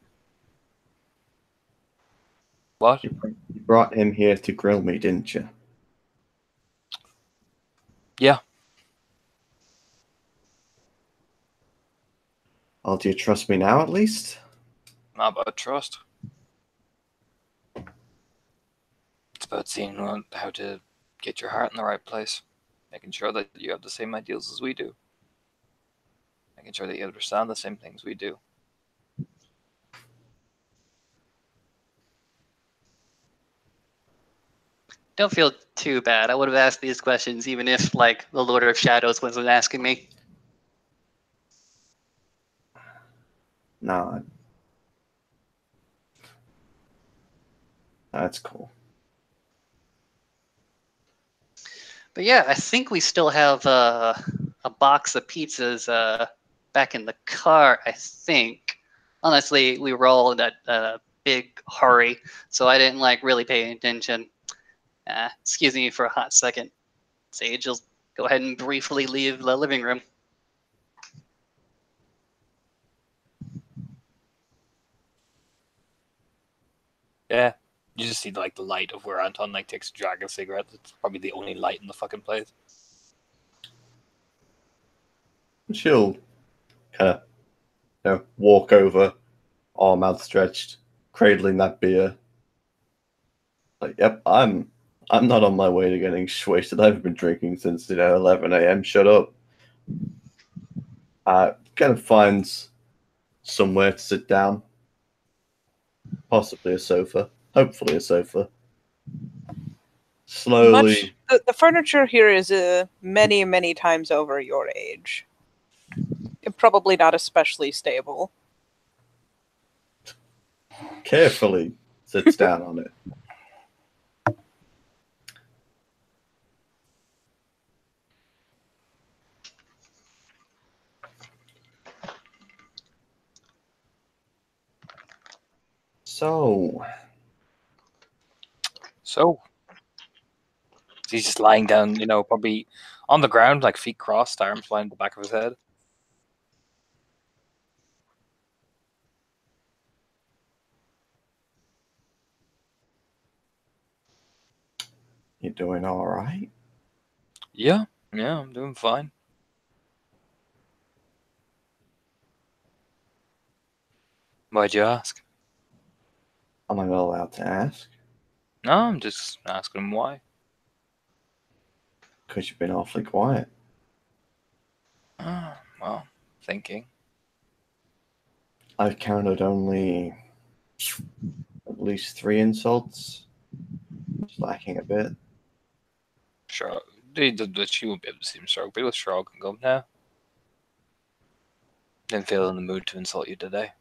What? You brought him here to grill me, didn't you? Yeah. Well, do you trust me now, at least? Not about trust. It's about seeing how to get your heart in the right place. Making sure that you have the same ideals as we do. Making sure that you understand the same things we do. Don't feel too bad. I would have asked these questions even if, like, the Lord of Shadows wasn't asking me. No, that's cool. But yeah, I think we still have a box of pizzas back in the car, I think. Honestly, we were all in a big hurry, so I didn't like really pay attention. Excuse me for a hot second. Sage will go ahead and briefly leave the living room. Yeah. You just see like the light of where Anton like takes a drag of cigarette. It's probably the only light in the fucking place. She'll kind of, walk over, arm outstretched, cradling that beer. Like, yep, I'm not on my way to getting wasted. I've been drinking since 11 a.m. Shut up. Kind of finds somewhere to sit down, possibly a sofa, hopefully a sofa. Slowly, The furniture here is many, many times over your age. And probably not especially stable. carefully sits down on it. So he's just lying down, probably on the ground, like feet crossed, arms behind the back of his head. You doing all right? Yeah, I'm doing fine. Why'd you ask? Am I not allowed to ask? No, I'm just asking him why. Because you've been awfully quiet. Well, thinking. I've counted only at least 3 insults. Just lacking a bit. Sure. She won't be able to see him shrug, but he'll shrug and go, no. Didn't feel in the mood to insult you today.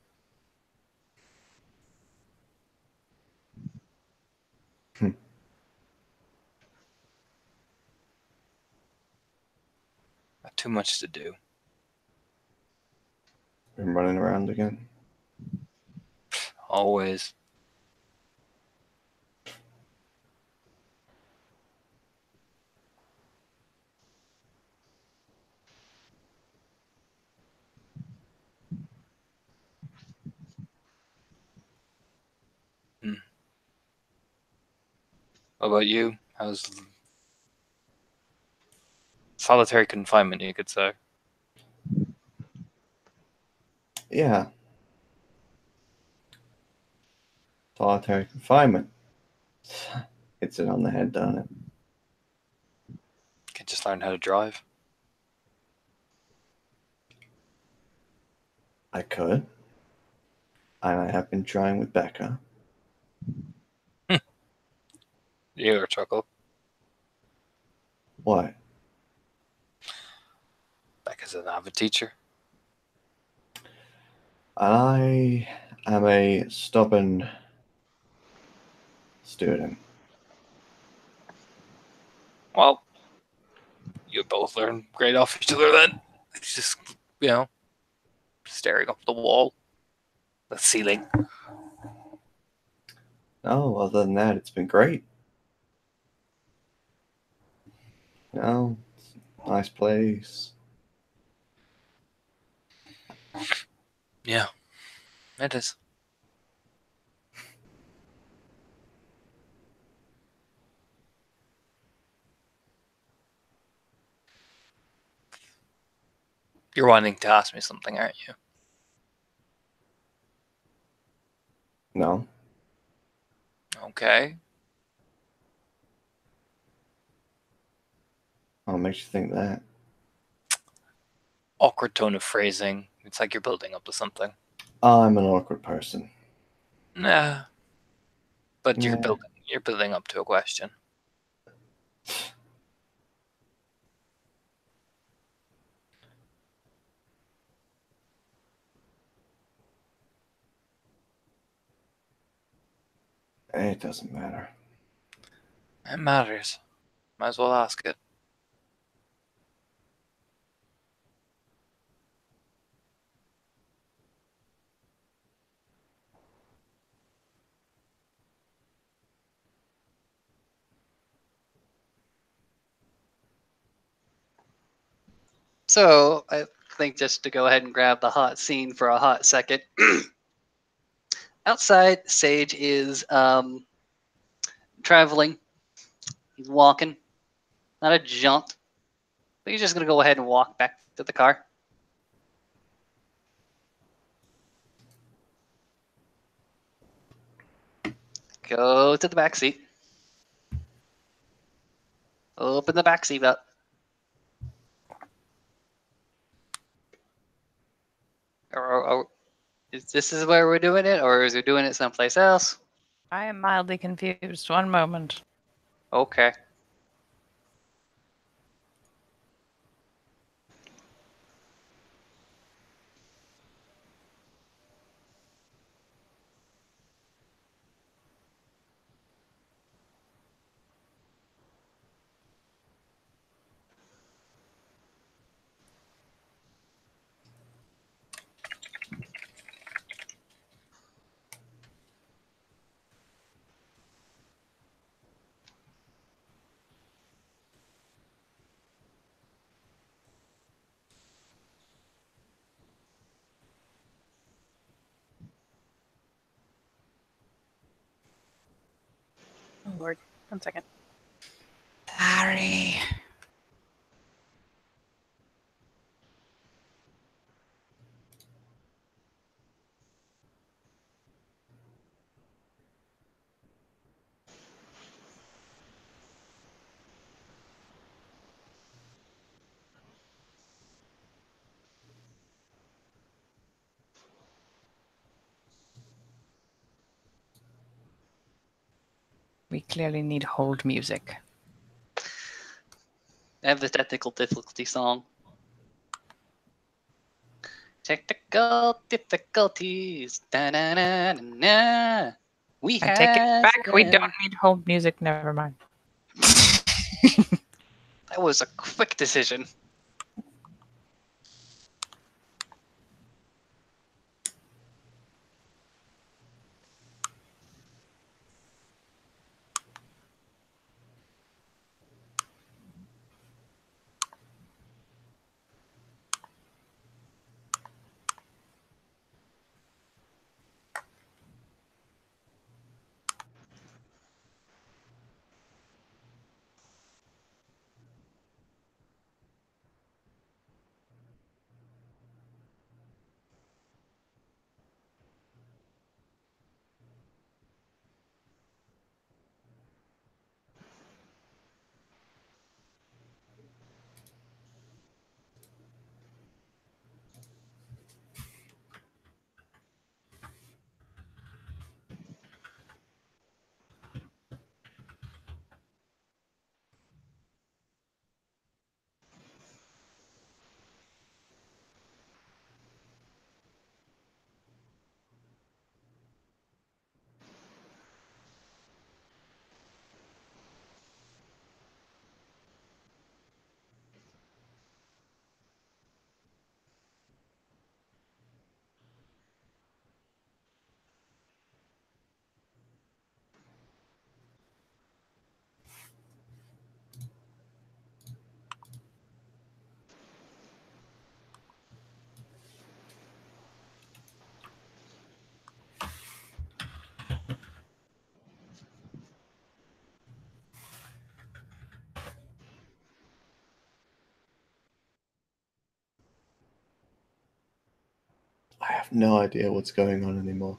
Got too much to do. Been running around again. Always. What about you? How's solitary confinement, you could say? Yeah. Solitary confinement. Hits it on the head, doesn't it? Can just learn how to drive. I could. And I have been trying with Becca. You chuckle. What? Becca's an avid teacher. I am a stubborn student. Well, you both learn great off each other then. It's just, staring up the wall, the ceiling. No, other than that, it's been great. No, nice place. Yeah, it is. You're wanting to ask me something, aren't you? No. Okay. What makes you think that? Awkward tone of phrasing. It's like you're building up to something. I'm an awkward person. Nah. But Yeah. you're building up to a question. It doesn't matter. It matters. Might as well ask it. So I think just to go ahead and grab the hot scene for a hot second. Outside, Sage is traveling. He's walking, not a jaunt. But he's just gonna go ahead and walk back to the car. Go to the back seat. Open the back seat up. Or is this is where we're doing it, or is we doing it someplace else? I am mildly confused. One moment. Okay. Oh, Lord. 1 second. Sorry. We clearly need hold music. I have the technical difficulty song. Technical difficulties. Da-na-na-na-na. We I take it have back. We them. don't need hold music. Never mind. That was a quick decision. I have no idea what's going on anymore.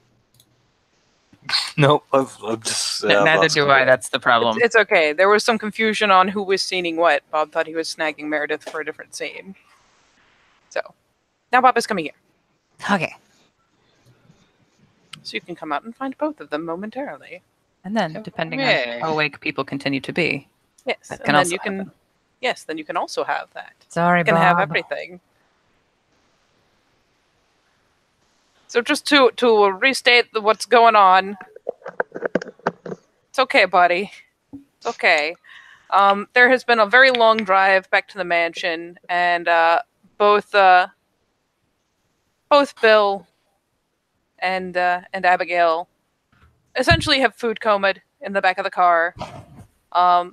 Nope, I've just. Neither lost do control. I. That's the problem. It's okay. There was some confusion on who was scening what. Bob thought he was snagging Meredith for a different scene. So now Bob is coming here. Okay. So you can come out and find both of them momentarily. And then, depending Okay. on how awake people continue to be, Yes. that And can then also you can happen. yes, then you can also have that. Sorry, You can Bob. have everything. So just to restate what's going on. It's okay, buddy. It's okay. There has been a very long drive back to the mansion, and both Bill and Abigail essentially have food comed in the back of the car. I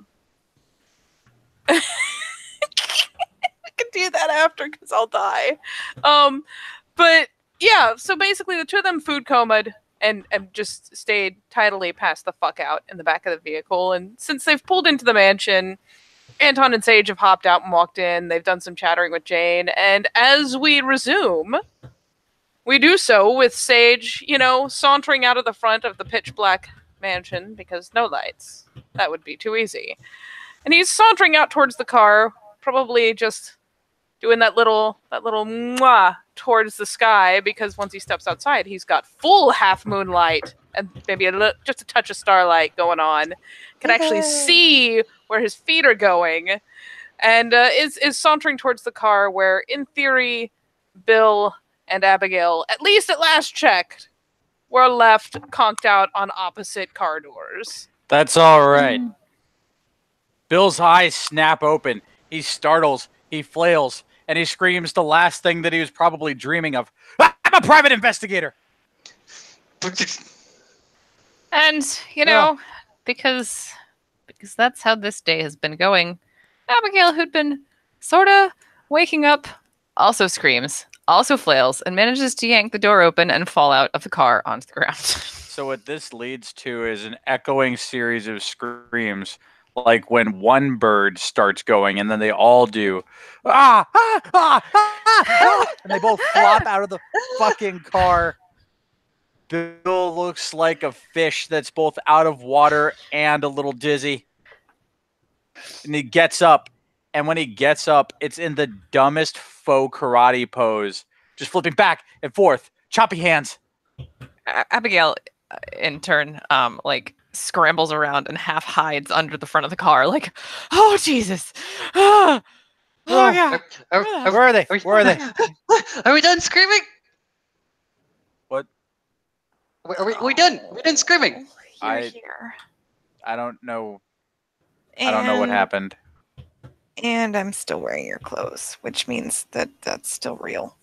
can do that after because I'll die. But yeah, so basically the two of them food comed and just stayed tidily passed the fuck out in the back of the vehicle. And since they've pulled into the mansion, Anton and Sage have hopped out and walked in. They've done some chattering with Jane. And as we resume, we do so with Sage, sauntering out of the front of the pitch black mansion because no lights. That would be too easy. And he's sauntering out towards the car, probably just doing that little mwah towards the sky because once he steps outside, he's got full half moonlight and maybe just a touch of starlight going on. Can actually see where his feet are going, and is sauntering towards the car where, in theory, Bill and Abigail, at least at last check, were left conked out on opposite car doors. That's all right. Bill's eyes snap open. He startles, he flails, and he screams the last thing that he was probably dreaming of. I'm a private investigator! And, because that's how this day has been going, Abigail, who'd been sort of waking up, also screams, also flails, and manages to yank the door open and fall out of the car onto the ground. So what this leads to is an echoing series of screams, like when one bird starts going and then they all do, ah, ah, ah, ah, ah, and they both flop out of the fucking car. Bill looks like a fish that's both out of water and a little dizzy. And he gets up, and when he gets up, it's in the dumbest faux karate pose, just flipping back and forth, choppy hands. Abigail, in turn, scrambles around and half hides under the front of the car, like, oh, Jesus. Oh, yeah. Where are they? Where are they? Are we done screaming? What? We done? We're done screaming. You're I- here. I don't know. I don't know what happened. And I'm still wearing your clothes, which means that that's still real.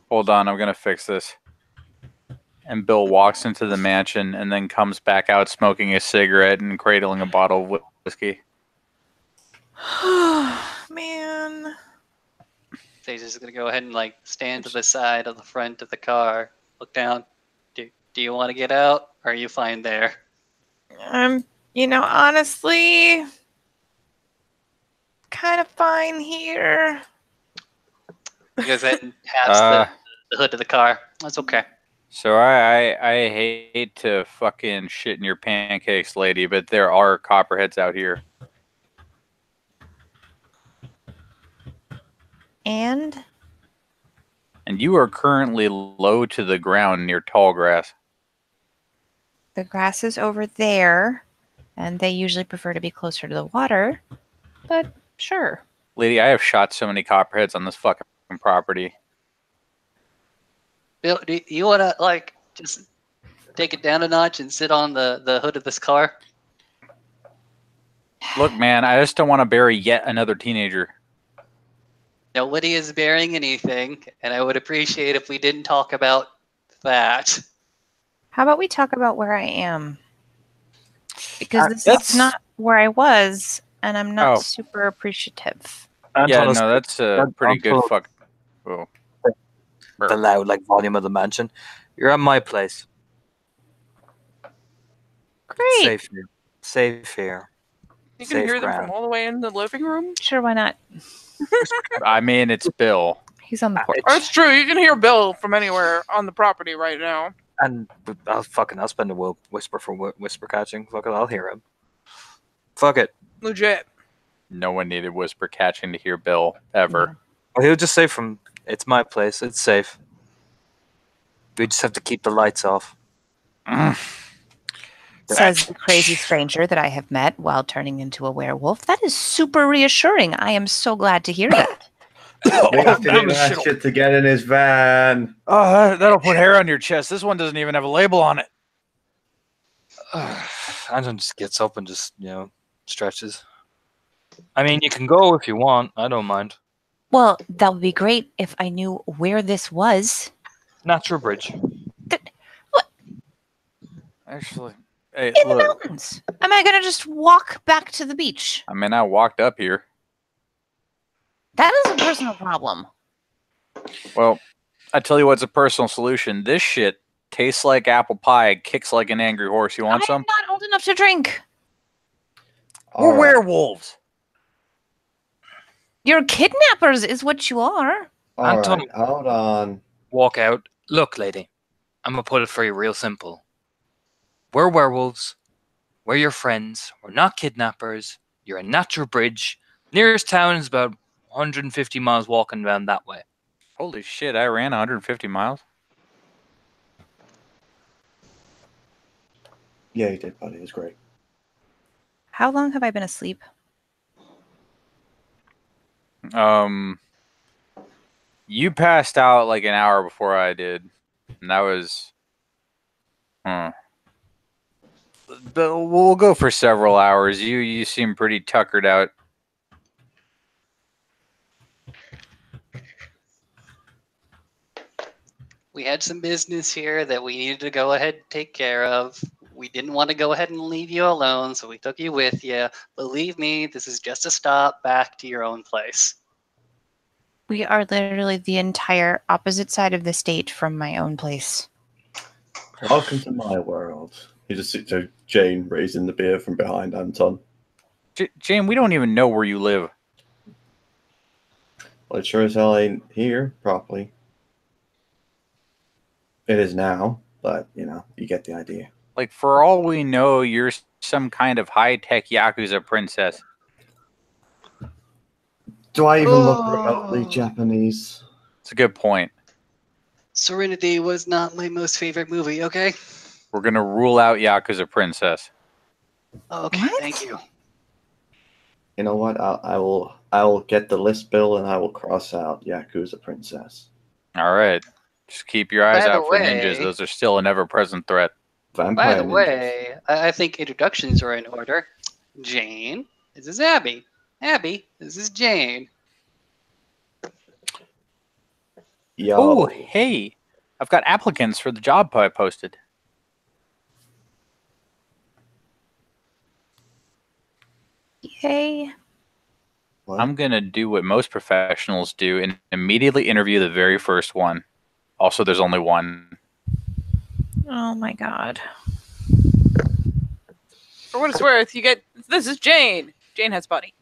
Hold on, I'm going to fix this. And Bill walks into the mansion and then comes back out smoking a cigarette and cradling a bottle of whiskey. Man. Sage is gonna go ahead and stand to the side of the front of the car, look down. Do you want to get out? Or are you fine there? Honestly, kind of fine here. He goes ahead and taps the hood of the car. That's okay. So I hate to fucking shit in your pancakes, lady, but there are copperheads out here. And And you are currently low to the ground near tall grass. the grass is over there, and they usually prefer to be closer to the water. But sure. Lady, I have shot so many copperheads on this fucking property. Bill, do you want to just take it down a notch and sit on the hood of this car? Look, man, I just don't want to bury yet another teenager. Nobody is bearing anything, and I would appreciate if we didn't talk about that. How about we talk about where I am? Because this that's- is not where I was, and I'm not Oh. super appreciative. Yeah, Anton, no, that's a pretty good fuck. Oh. the loud volume of the mansion. You're at my place. Great. Safe here. Safe here. You can Safe hear them ground. from all the way in the living room. Sure, why not? I mean, it's Bill. He's on the porch. That's true. You can hear Bill from anywhere on the property right now. And I'll spend a will whisper for whisper catching. Fuck it, I'll hear him. Fuck it. Legit. No one needed whisper catching to hear Bill ever. Well, he'll just say from, it's my place, it's safe. We just have to keep the lights off. Says the crazy stranger that I have met while turning into a werewolf. That is super reassuring. I am so glad to hear that. We have to get that shit to get in his van. Oh, that'll put hair on your chest. This one doesn't even have a label on it. Anton just gets up and just, stretches. I mean, you can go if you want. I don't mind. Well, that would be great if I knew where this was. Natural Bridge. Actually, hey, In the look. mountains. Am I going to just walk back to the beach? I mean, I walked up here. That is a personal problem. Well, I tell you what's a personal solution. This shit tastes like apple pie, kicks like an angry horse. You want I'm some? not old enough to drink. We're All right. werewolves. You're kidnappers is what you are. All Anton. right, hold on. Walk out. Look, lady. I'm going to put it for you real simple. We're werewolves. We're your friends. We're not kidnappers. You're a Natural Bridge. Nearest town is about 150 miles walking around that way. Holy shit, I ran 150 miles. Yeah, you did, buddy. It was great. How long have I been asleep? You passed out like an hour before I did. And that was... But we'll go for several hours. You seem pretty tuckered out. We had some business here that we needed to go ahead and take care of. We didn't want to go ahead and leave you alone, so we took you with you. Believe me, this is just a stop back to your own place. We are literally the entire opposite side of the state from my own place. Welcome to my world. You just see Jane raising the beer from behind Anton. Jane, we don't even know where you live. Well, it sure as hell ain't here properly. It is now, but, you get the idea. Like, for all we know, you're some kind of high-tech Yakuza princess. Do I even look remotely Japanese? It's a good point. Serenity was not my most favorite movie, okay? We're gonna rule out Yakuza princess. Okay, What? thank you. You know what? I will get the list, Bill, and I will cross out Yakuza Princess. All right. Just keep your eyes By the out for ninjas. way- Those are still an ever-present threat. Vampire By the ninjas. way, I think introductions are in order. Jane, this is Abby. Abby, this is Jane. Yo. Oh, hey. I've got applicants for the job I posted. Yay. What? I'm going to do what most professionals do and immediately interview the very first one. Also, there's only one. Oh my god. For what it's worth, you get. This is Jane. Jane has body.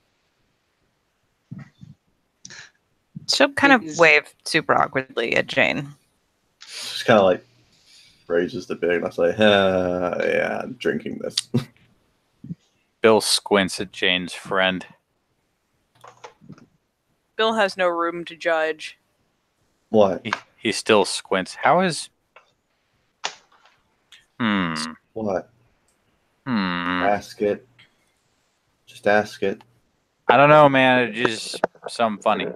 She'll kind of Is- wave super awkwardly at Jane. Just kind of like raises the beer and I say, yeah, I'm drinking this. Bill squints at Jane's friend. Bill has no room to judge. What? He still squints. How is... What? Ask it. Just ask it. I don't know, man. It's just something funny.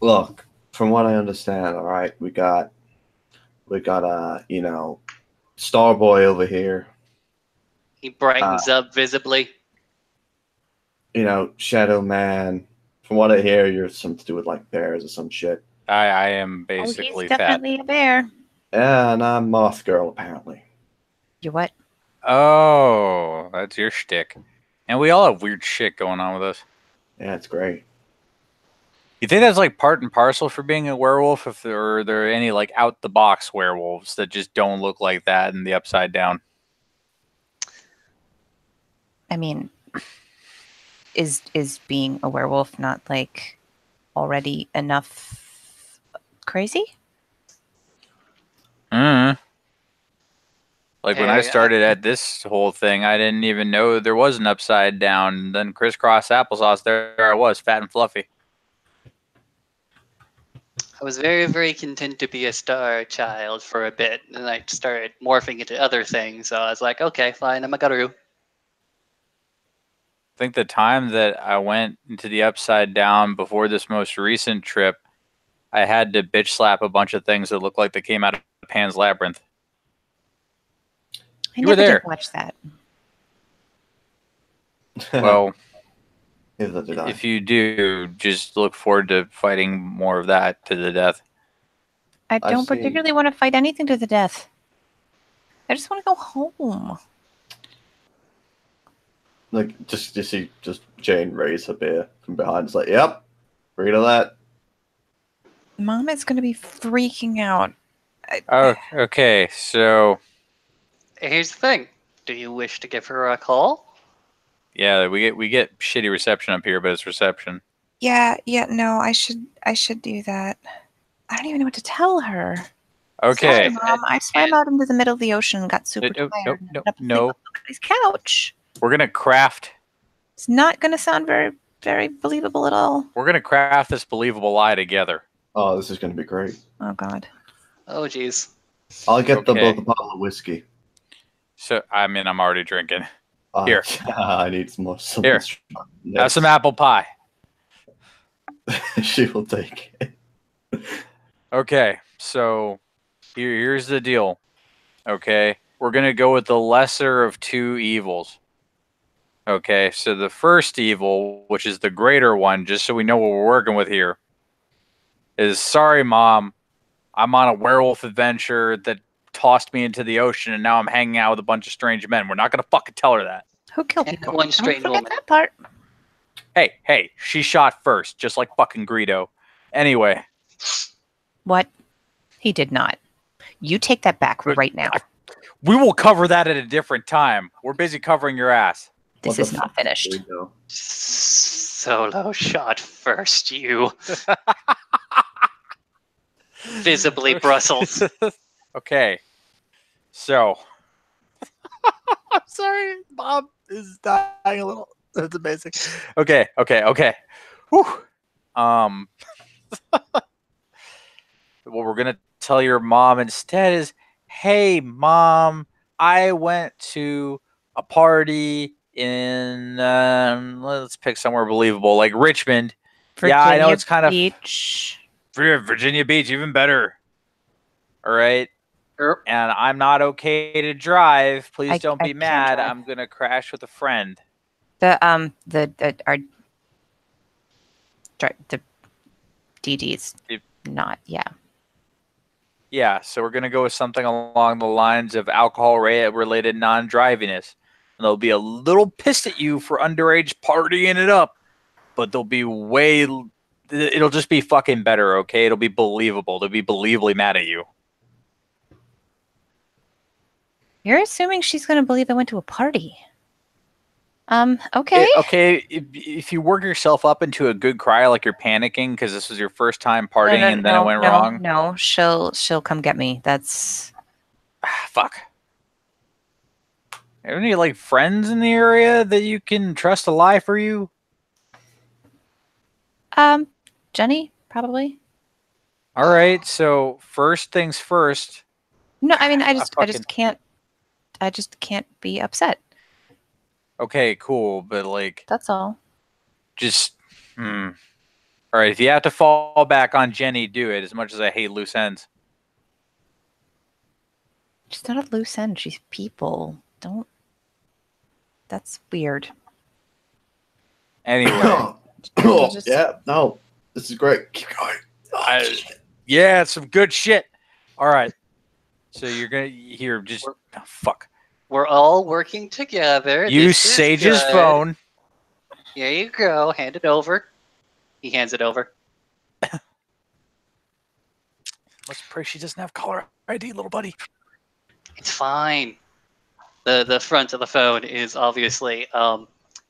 Look, from what I understand, all right, we got Starboy over here. He brightens up visibly. Shadow Man. From what I hear, you're something to do with like bears or some shit. I am Oh, basically he's fat. definitely a bear. Yeah, and I'm Moth Girl apparently. You what? Oh, that's your shtick. And we all have weird shit going on with us. Yeah, it's great. You think that's like part and parcel for being a werewolf? If are there any like out the box werewolves that just don't look like that in the Upside Down? I mean, is being a werewolf not like already enough crazy? Mm. Like when I Hey, started at this whole thing, I didn't even know there was an upside down. And then crisscross applesauce, there I was, fat and fluffy. I was very, very content to be a star child for a bit, and then I started morphing into other things. So I was like, okay, fine, I'm a guru. I think the time that I went into the upside down before this most recent trip, I had to bitch slap a bunch of things that looked like they came out of Pan's Labyrinth. I You were never there. did watch that. Well, Neither did I. if you do, just look forward to fighting more of that to the death. I I've don't seen- particularly want to fight anything to the death. I just want to go home. Like, just see Jane raise her beer from behind. It's like, yep, bring it to that. Mom is going to be freaking out. Oh, okay. So, Here's the thing: do you wish to give her a call? yeah, we get shitty reception up here, but it's reception. Yeah, no, I should do that. I don't even know what to tell her. Okay. Sorry, Mom. I swam out into the middle of the ocean and got super Nope, tired. nope, and nope, ended up asleep no. on somebody's couch. We're gonna craft. It's not going to sound very, very believable at all. We're gonna craft this believable lie together. Oh, this is going to be great. Oh, God. Oh, geez. I'll get them Okay. both a bottle of whiskey. So, I mean, I'm already drinking. Ah, Here. I need some more. Something Here. strong. Have some apple pie. She will take it. Okay, so here's the deal. Okay, we're gonna go with the lesser of two evils. Okay, so the first evil, which is the greater one, just so we know what we're working with here, is sorry, Mom, I'm on a werewolf adventure that tossed me into the ocean, and now I'm hanging out with a bunch of strange men. We're not gonna fucking tell her that. Who killed And people? one Don't strange forget woman. that part. Hey, she shot first, just like fucking Greedo. Anyway, What? He did not. You take that back But right now. we will cover that at a different time. We're busy covering your ass. This What is the not fuck? finished. There you go. Solo shot first, you. Visibly Brussels. Okay. So. I'm sorry. Bob is dying a little. That's amazing. Okay. Whew. What we're going to tell your mom instead is, hey, Mom, I went to a party in, let's pick somewhere believable, like Richmond. Yeah, I know it's kind of Beach. Virginia Beach, even better. All right. Erp. And I'm not okay to drive. Please I don't be can't mad. drive. I'm gonna crash with a friend. The DD's It- not. Yeah. Yeah, so we're gonna go with something along the lines of alcohol-related non-driviness. And they'll be a little pissed at you for underage partying it up, but they'll be it'll just be fucking better, okay? It'll be believable. They'll be believably mad at you. You're assuming she's going to believe I went to a party. Okay. Okay, if you work yourself up into a good cry like you're panicking because this was your first time partying and then it went wrong. No, she'll come get me. That's Fuck. Have any like friends in the area that you can trust to lie for you? Jenny probably. All right, so first things first. No, I mean I fucking- just can't be upset. Okay, cool, but like That's all. just All right, if you have to fall back on Jenny, do it. As much as I hate loose ends. She's not a loose end. She's people. Don't. That's weird. Anyway, Just- Yeah, no, this is great. Keep going. yeah, some good shit. All right, so you're gonna just fuck. We're all working together. Use This is Sage's good. phone. Here you go. Hand it over. He hands it over. Let's pray she doesn't have caller ID, little buddy. It's fine. The front of the phone is obviously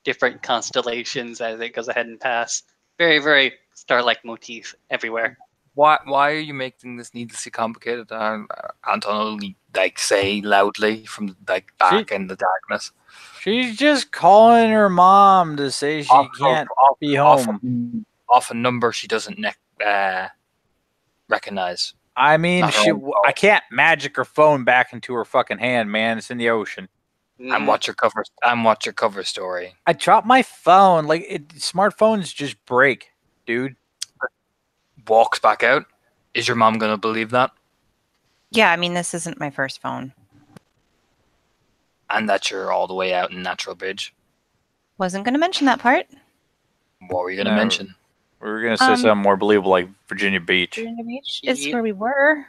different constellations as it goes ahead and pass. Very, very star-like motif everywhere. Why are you making this needlessly complicated? Anton only say loudly from back in the darkness. She's just calling her mom to say she can't be home. Off a number she doesn't recognize. I mean, I can't magic her phone back into her fucking hand, man. It's in the ocean. And watch your cover story. I dropped my phone. Smartphones just break, dude. Walks back out. Is your mom gonna believe that? Yeah, I mean, this isn't my first phone. And that you're all the way out in Natural Bridge. Wasn't going to mention that part. What were you gonna mention? We were gonna say something more believable, like Virginia Beach. Virginia Beach is where we were.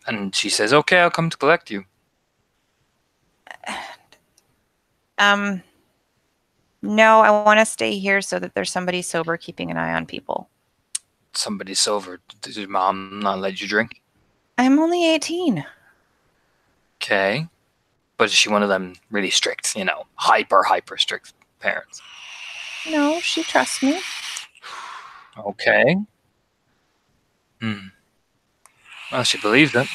And she says, "Okay, I'll come to collect you." No, I want to stay here so that there's somebody sober keeping an eye on people. Somebody sober. Does your mom not let you drink? I'm only 18. Okay. But is she one of them really strict, hyper strict parents? No, she trusts me. Okay. Well, she believes it.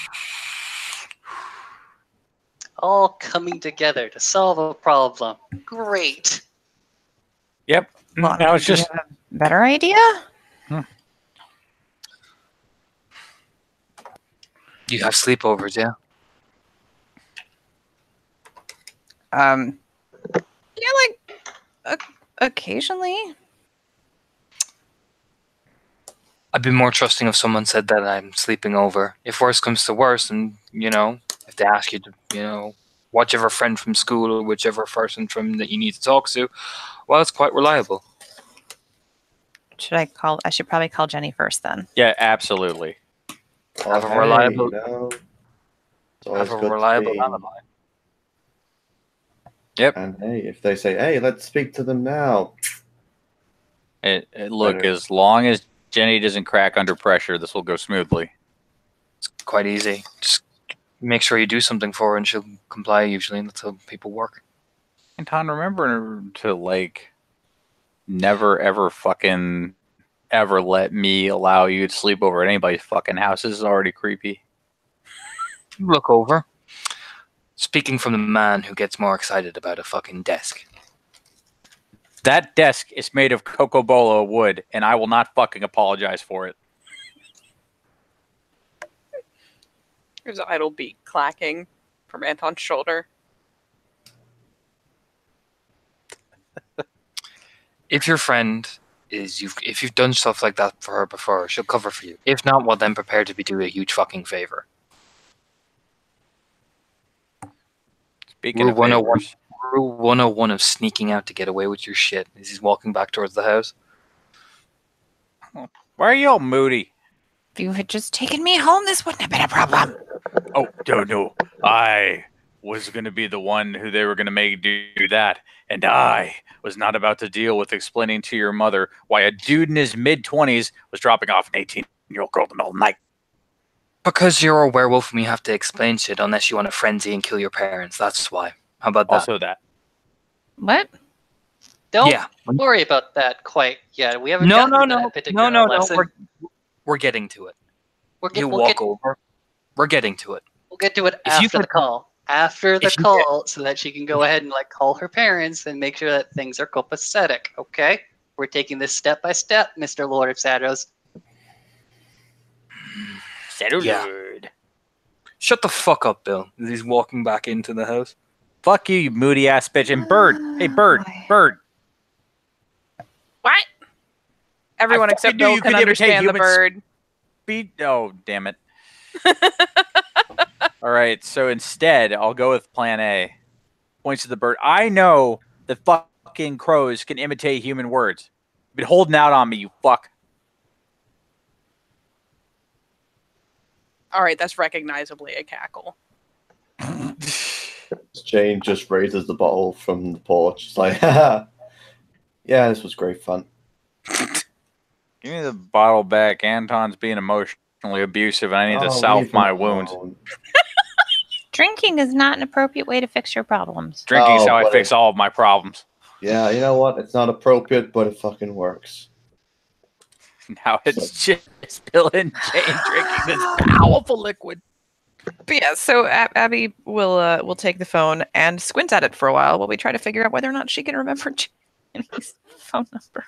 All coming together to solve a problem. Great. Yep. Well, Now it's do you just have a better idea? You have sleepovers, yeah? Yeah, occasionally. I'd be more trusting if someone said that I'm sleeping over. If worse comes to worse, and if they ask you to, whichever friend from school or whichever person that you need to talk to, well, it's quite reliable. I should probably call Jenny first then. Yeah, absolutely. Have a reliable alibi. Yep. And hey, if they say, "Hey, let's speak to them now," look, as long as Jenny doesn't crack under pressure, this will go smoothly. It's quite easy. Just make sure you do something for her, and she'll comply. Usually, and that's how people work. And Tom, remember to never ever fucking ever let me allow you to sleep over at anybody's fucking house. This is already creepy. Look over. Speaking from the man who gets more excited about a fucking desk. That desk is made of cocobolo wood, and I will not fucking apologize for it. There's an idle beat clacking from Anton's shoulder. If your friend if you've done stuff like that for her before, she'll cover for you. If not, well, then prepare to be doing a huge fucking favor. Speaking of favors, Rule 101 of sneaking out to get away with your shit as he's walking back towards the house. Why are you all moody? If you had just taken me home, this wouldn't have been a problem. Oh, no. I was going to be the one who they were going to make do that. And I was not about to deal with explaining to your mother why a dude in his mid-20s was dropping off an 18-year-old girl in the middle of the night. Because you're a werewolf and you have to explain shit unless you want to frenzy and kill your parents. That's why. How about that? Also that. What? Don't worry about that quite yet. We haven't gotten to that particular lesson. We're getting to it. We'll walk over. We're getting to it. We'll get to it after the call. After the call, so that she can go ahead and call her parents and make sure that things are copacetic. Okay, we're taking this step by step, Mr. Lord of Shadows. Shadow Yeah. Lord. Shut the fuck up, Bill. He's walking back into the house. Fuck you, you moody ass bitch. And Bird. Hey, Bird. Bird. What? Everyone except Bill can understand the bird. Oh, damn it. All right, so instead, I'll go with plan A. Points to the bird. I know that fucking crows can imitate human words. You've been holding out on me, you fuck. All right, that's recognizably a cackle. Jane just raises the bottle from the porch. It's like, haha. Yeah, this was great fun. Give me the bottle back. Anton's being emotionally abusive, and I need to salve my wounds. Drinking is not an appropriate way to fix your problems. Drinking is how I fix all of my problems. Yeah, you know what? It's not appropriate, but it fucking works. Now it's just Bill and Jane drinking this powerful liquid. But yeah, so Abby will take the phone and squint at it for a while we try to figure out whether or not she can remember Jenny's phone number.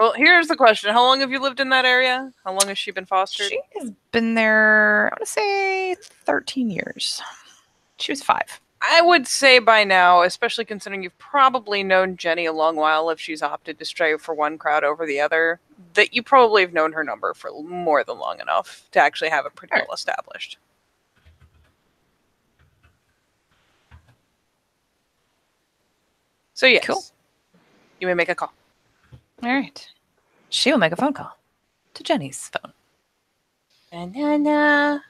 Well, here's the question. How long have you lived in that area? How long has she been fostered? She has been there, I want to say 13 years. She was 5. I would say by now, especially considering you've probably known Jenny a long while if she's opted to stray for one crowd over the other, that you probably have known her number for more than long enough to actually have it pretty well established. So yes, Cool. You may make a call. All right. She will make a phone call to Jenny's phone. Banana.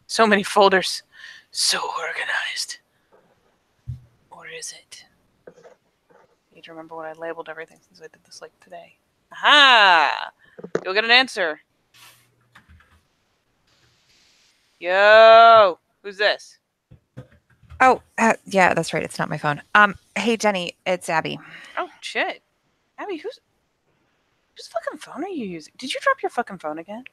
So many folders, so organized. Or is it? I need to remember what I labeled everything since I did this like today. Aha! You'll get an answer. Yo, who's this? Oh, yeah, that's right. It's not my phone. Hey Jenny, it's Abby. Oh shit, Abby, whose fucking phone are you using? Did you drop your fucking phone again?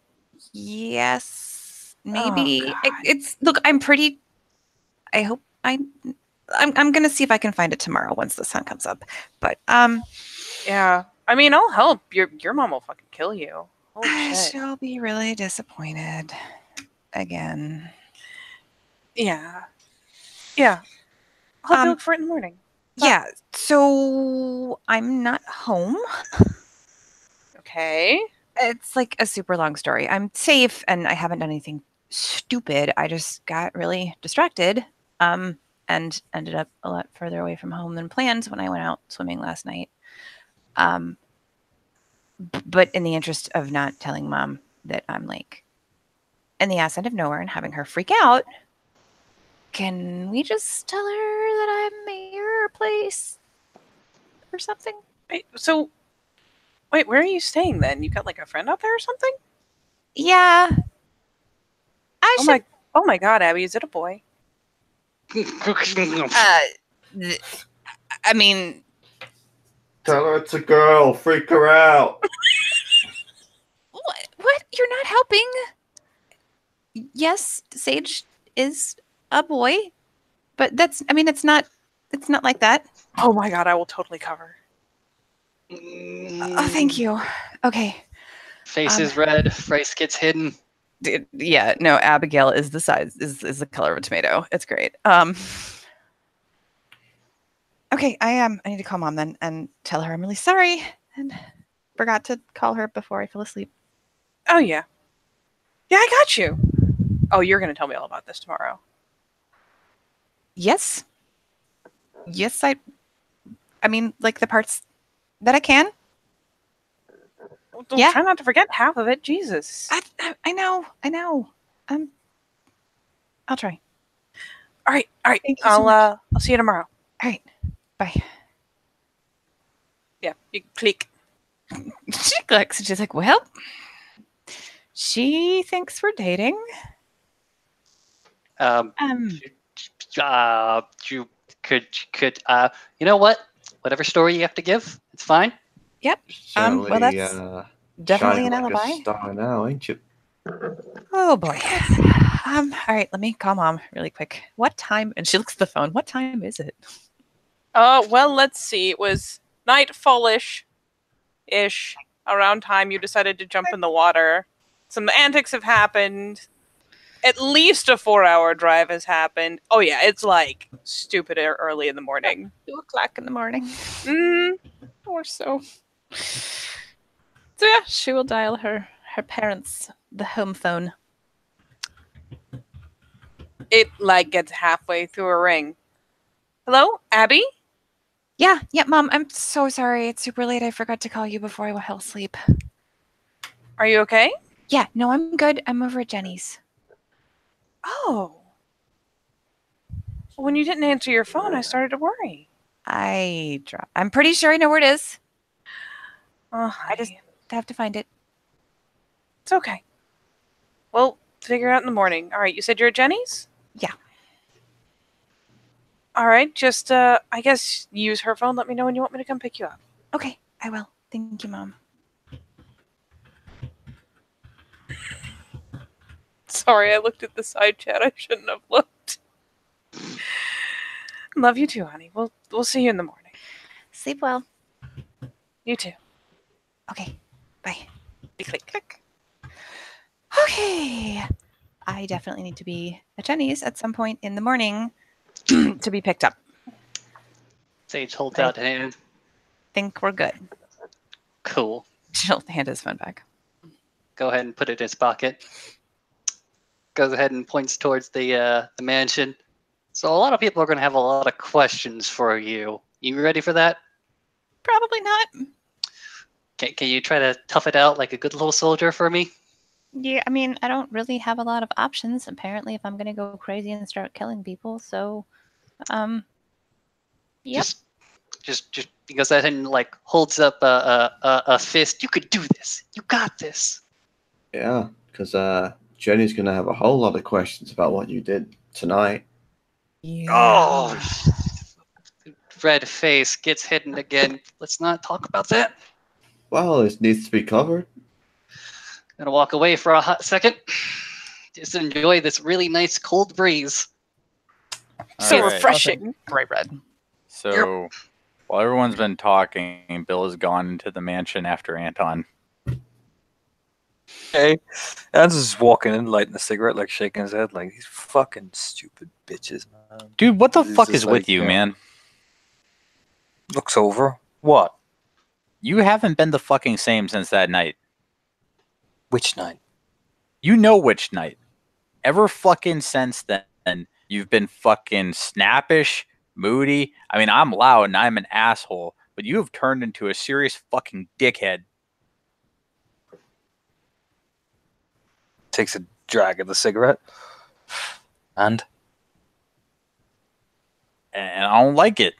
Yes, maybe. God. It's look. I'm pretty. I hope I'm gonna see if I can find it tomorrow once the sun comes up. But Yeah. I mean, I'll help. Your mom will fucking kill you. Holy shit. she'll be really disappointed again. Yeah. Yeah. I'll help you look for it in the morning. Yeah. So I'm not home. Okay. It's like a super long story. I'm safe and I haven't done anything stupid. I just got really distracted and ended up a lot further away from home than planned when I went out swimming last night. But in the interest of not telling Mom that I'm like in the ass end of nowhere and having her freak out, can we just tell her that I'm at her place or something? Wait, where are you staying then? You got like a friend out there or something? Yeah. Oh my god, Abby, is it a boy? I mean, Tell her it's a girl. Freak her out. what? You're not helping. Yes, Sage is a boy, but it's not like that. Oh my god, I will totally cover. Oh, thank you. Okay. Face is red. Face gets hidden. Yeah, no, Abigail is the size is the color of a tomato. It's great. Okay, I need to call Mom then and tell her I'm really sorry and forgot to call her before I fell asleep. Oh yeah. Yeah, I got you. Oh, you're gonna tell me all about this tomorrow. Yes. I mean, like the parts that I can. Well, Yeah. Try not to forget half of it. Jesus. I know. I'll try. All right. Thank you so much. I'll see you tomorrow. All right. Bye. Yeah, you click. She clicks and she's like, well, she thinks we're dating. You could you know what? Whatever story you have to give, it's fine. Yep. Well, that's definitely an shining like alibi. a star now, ain't you? Oh boy. All right, let me call Mom really quick. What time? And she looks at the phone. What time is it? Well, let's see. It was nightfallish ish around time you decided to jump in the water. Some antics have happened. At least a 4-hour drive has happened. Oh yeah, it's like stupid early in the morning. 2:00 in the morning. Or so. So yeah, she will dial her parents, the home phone. It like gets halfway through a ring. Hello, Abby? Yeah, Mom, I'm so sorry. It's super late. I forgot to call you before I fell asleep. Are you okay? Yeah, no, I'm good. I'm over at Jenny's. Oh. When you didn't answer your phone, I started to worry. I'm pretty sure I know where it is. I just have to find it. It's okay. We'll figure it out in the morning. All right, you said you're at Jenny's? Yeah. All right, just I guess use her phone. Let me know when you want me to come pick you up. Okay, I will. Thank you, Mom. Sorry, I looked at the side chat. I shouldn't have looked. Love you too, honey. We'll see you in the morning. Sleep well. You too. Okay, bye. Click click. Okay. I definitely need to be at Jenny's at some point in the morning to be picked up. Sage holds Right. out a hand. Think we're good. Cool. She'll hand his phone back. Go ahead and put it in his pocket. Goes ahead and points towards the mansion. So a lot of people are going to have a lot of questions for you. You ready for that? Probably not. Can you try to tough it out like a good little soldier for me? Yeah, I mean, I don't really have a lot of options, apparently, if I'm going to go crazy and start killing people, so, yep. Just he goes ahead and like holds up a fist. You could do this. You got this. Yeah, because Jenny's going to have a whole lot of questions about what you did tonight. Yeah. Oh, red face gets hidden again. Let's not talk about that. Well, it needs to be covered. Gonna walk away for a hot second. Just enjoy this really nice cold breeze. So All right. refreshing. Bright red. So while everyone's been talking, Bill has gone into the mansion after Anton. Okay. Anton's just walking in, lighting a cigarette, like shaking his head, like these fucking stupid bitches, man. Dude, what the He's fuck just is with like, you, yeah. man? Looks over. What? You haven't been the fucking same since that night. Which night? You know which night. Ever fucking since then, you've been fucking snappish, moody. I mean, I'm loud and I'm an asshole, but you have turned into a serious fucking dickhead. Takes a drag of the cigarette. And I don't like it.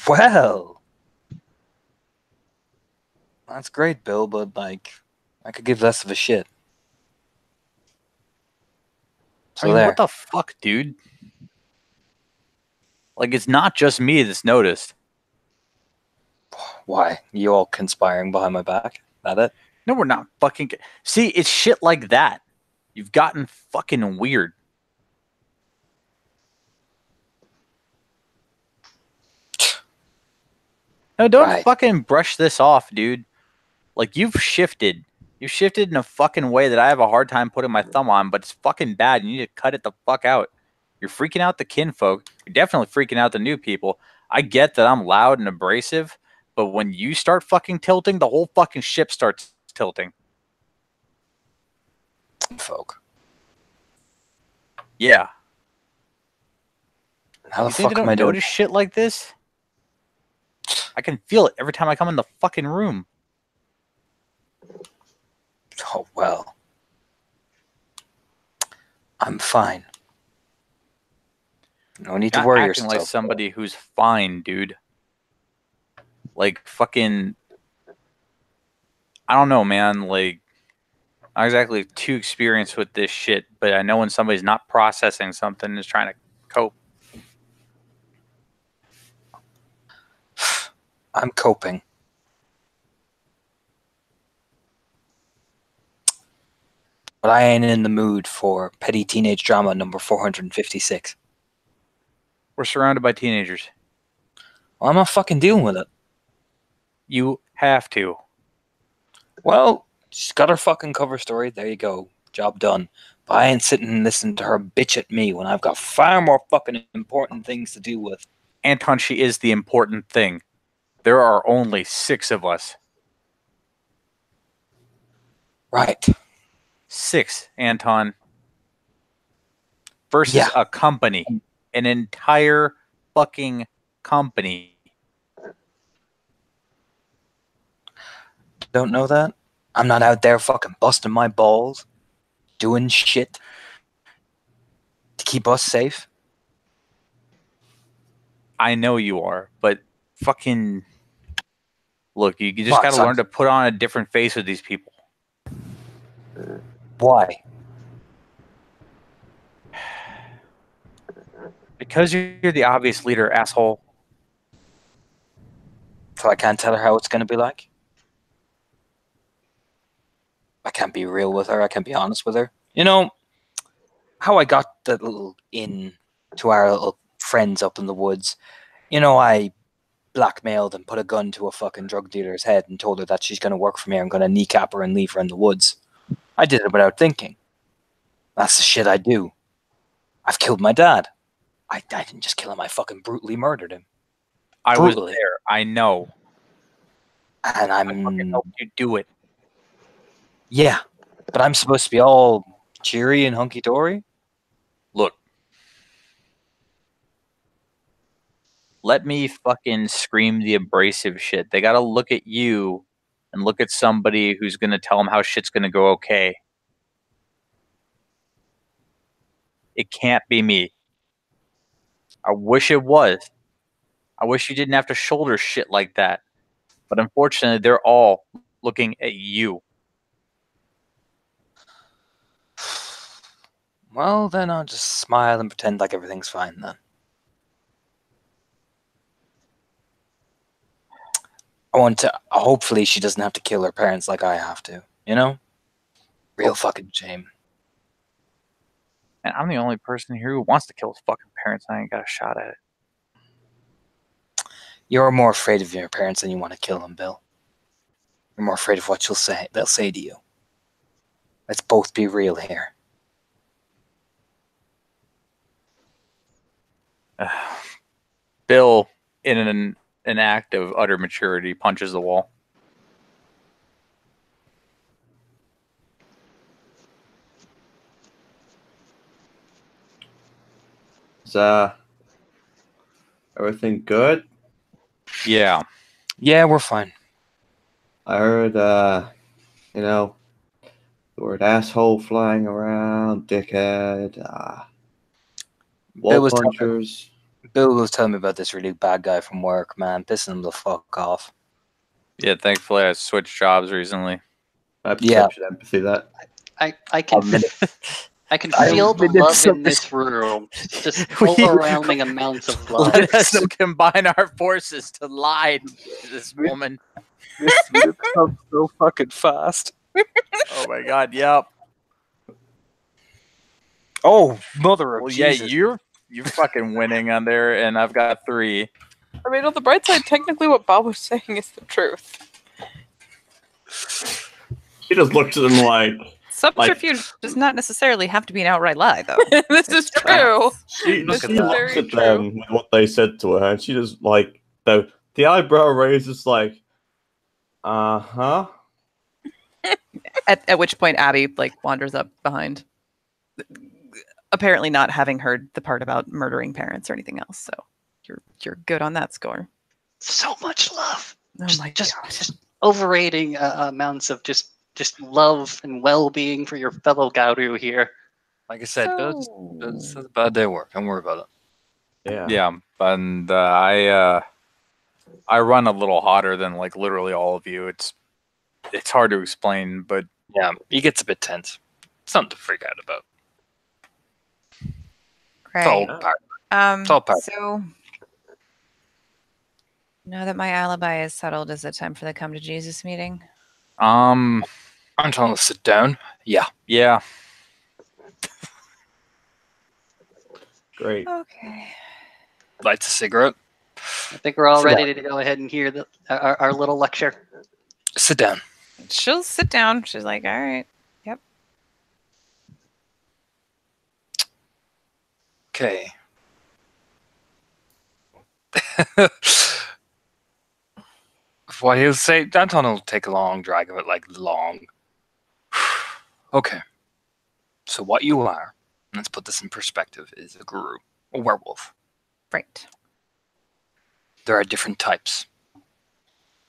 well, that's great, Bill, but like, I could give less of a shit. So I mean, there. what the fuck, dude? Like, it's not just me that's noticed. Why? You all conspiring behind my back? That it? No, we're not fucking. See, it's shit like that. You've gotten fucking weird. No, don't Right. fucking brush this off, dude. Like, you've shifted. You've shifted in a fucking way that I have a hard time putting my thumb on, but it's fucking bad. You need to cut it the fuck out. You're freaking out the kinfolk. You're definitely freaking out the new people. I get that I'm loud and abrasive, but when you start fucking tilting, the whole fucking ship starts tilting. Folk. Yeah. How the You think fuck they am don't I doing? notice shit like this? I can feel it every time I come in the fucking room. Oh well. I'm fine. No need to Not worry acting yourself. like somebody who's fine, dude. Like fucking, I don't know, man. Like, I'm not exactly too experienced with this shit, but I know when somebody's not processing something and is trying to cope. I'm coping. But I ain't in the mood for petty teenage drama number 456. We're surrounded by teenagers. Well, I'm not fucking dealing with it. You have to. Well, she's got her fucking cover story. There you go. Job done. But I ain't sitting and listening to her bitch at me when I've got far more fucking important things to deal with. Anton, she is the important thing. There are only 6 of us. Right. 6, Anton. Versus Yeah. a company. An entire fucking company. Don't know that? I'm not out there fucking busting my balls, doing shit to keep us safe. I know you are, but fucking look, you just Come on, got to son. learn to put on a different face with these people. Why? Because you're the obvious leader, asshole. So I can't tell her how it's going to be like. I can't be real with her. I can't be honest with her. You know, how I got that little in to our little friends up in the woods. You know, I blackmailed and put a gun to a fucking drug dealer's head and told her that she's going to work for me. I'm going to kneecap her and leave her in the woods. I did it without thinking. That's the shit I do. I've killed my dad. I didn't just kill him. I fucking brutally murdered him. I was Brutally. there. I know. And I fucking helped you do it. Yeah, but I'm supposed to be all cheery and hunky-dory? Look. Let me fucking scream the abrasive shit. They gotta look at you and look at somebody who's gonna tell them how shit's gonna go okay. It can't be me. I wish it was. I wish you didn't have to shoulder shit like that. But unfortunately, they're all looking at you. Well, then I'll just smile and pretend like everything's fine then. I want to. Hopefully, she doesn't have to kill her parents like I have to. You know? Real fucking shame. And I'm the only person here who wants to kill his fucking parents. I ain't got a shot at it. You're more afraid of your parents than you want to kill them, Bill. You're more afraid of what they'll say to you. Let's both be real here. Bill, in an act of utter maturity, punches the wall. Is everything good? Yeah. Yeah, we're fine. I heard, you know, the word asshole flying around, dickhead, wall punchers. Bill was telling me about this really bad guy from work, man, pissing him the fuck off. Yeah, thankfully I switched jobs recently. I have perception empathy that. I can I can feel the love in this room. Just overwhelming amounts of love. Let us combine our forces to lie to this woman. This comes so fucking fast. Oh my god, yep. Oh, mother of Jesus. Yeah, you're fucking winning on there, and I've got 3. I mean, on the bright side, technically what Bob was saying is the truth. He just looks at them like... Subterfuge does not necessarily have to be an outright lie, though. This is true. She This looks is very at true. them with what they said to her, and she just like the eyebrow raises like, uh-huh. At which point Abby wanders up behind, apparently not having heard the part about murdering parents or anything else. So you're good on that score. So much love. Oh my god! Just overrating amounts of just love and well-being for your fellow Gauru here. Like I said, Bill's a bad day at work. Don't worry about it. Yeah. And I run a little hotter than literally all of you. It's hard to explain, but yeah, he gets a bit tense. Something to freak out about. Right. It's all part. So now that my alibi is settled, is it time for the come to Jesus meeting? I'm trying to sit down. Yeah. Great. Okay. Lights a cigarette. I think we're all ready to go ahead and hear our little lecture. Sit down. She'll sit down. She's like, all right. Yep. Okay. What he'll say, Danton will take a long drag of it, long. Okay. So what you are, let's put this in perspective, is a guru, a werewolf. Right. There are different types.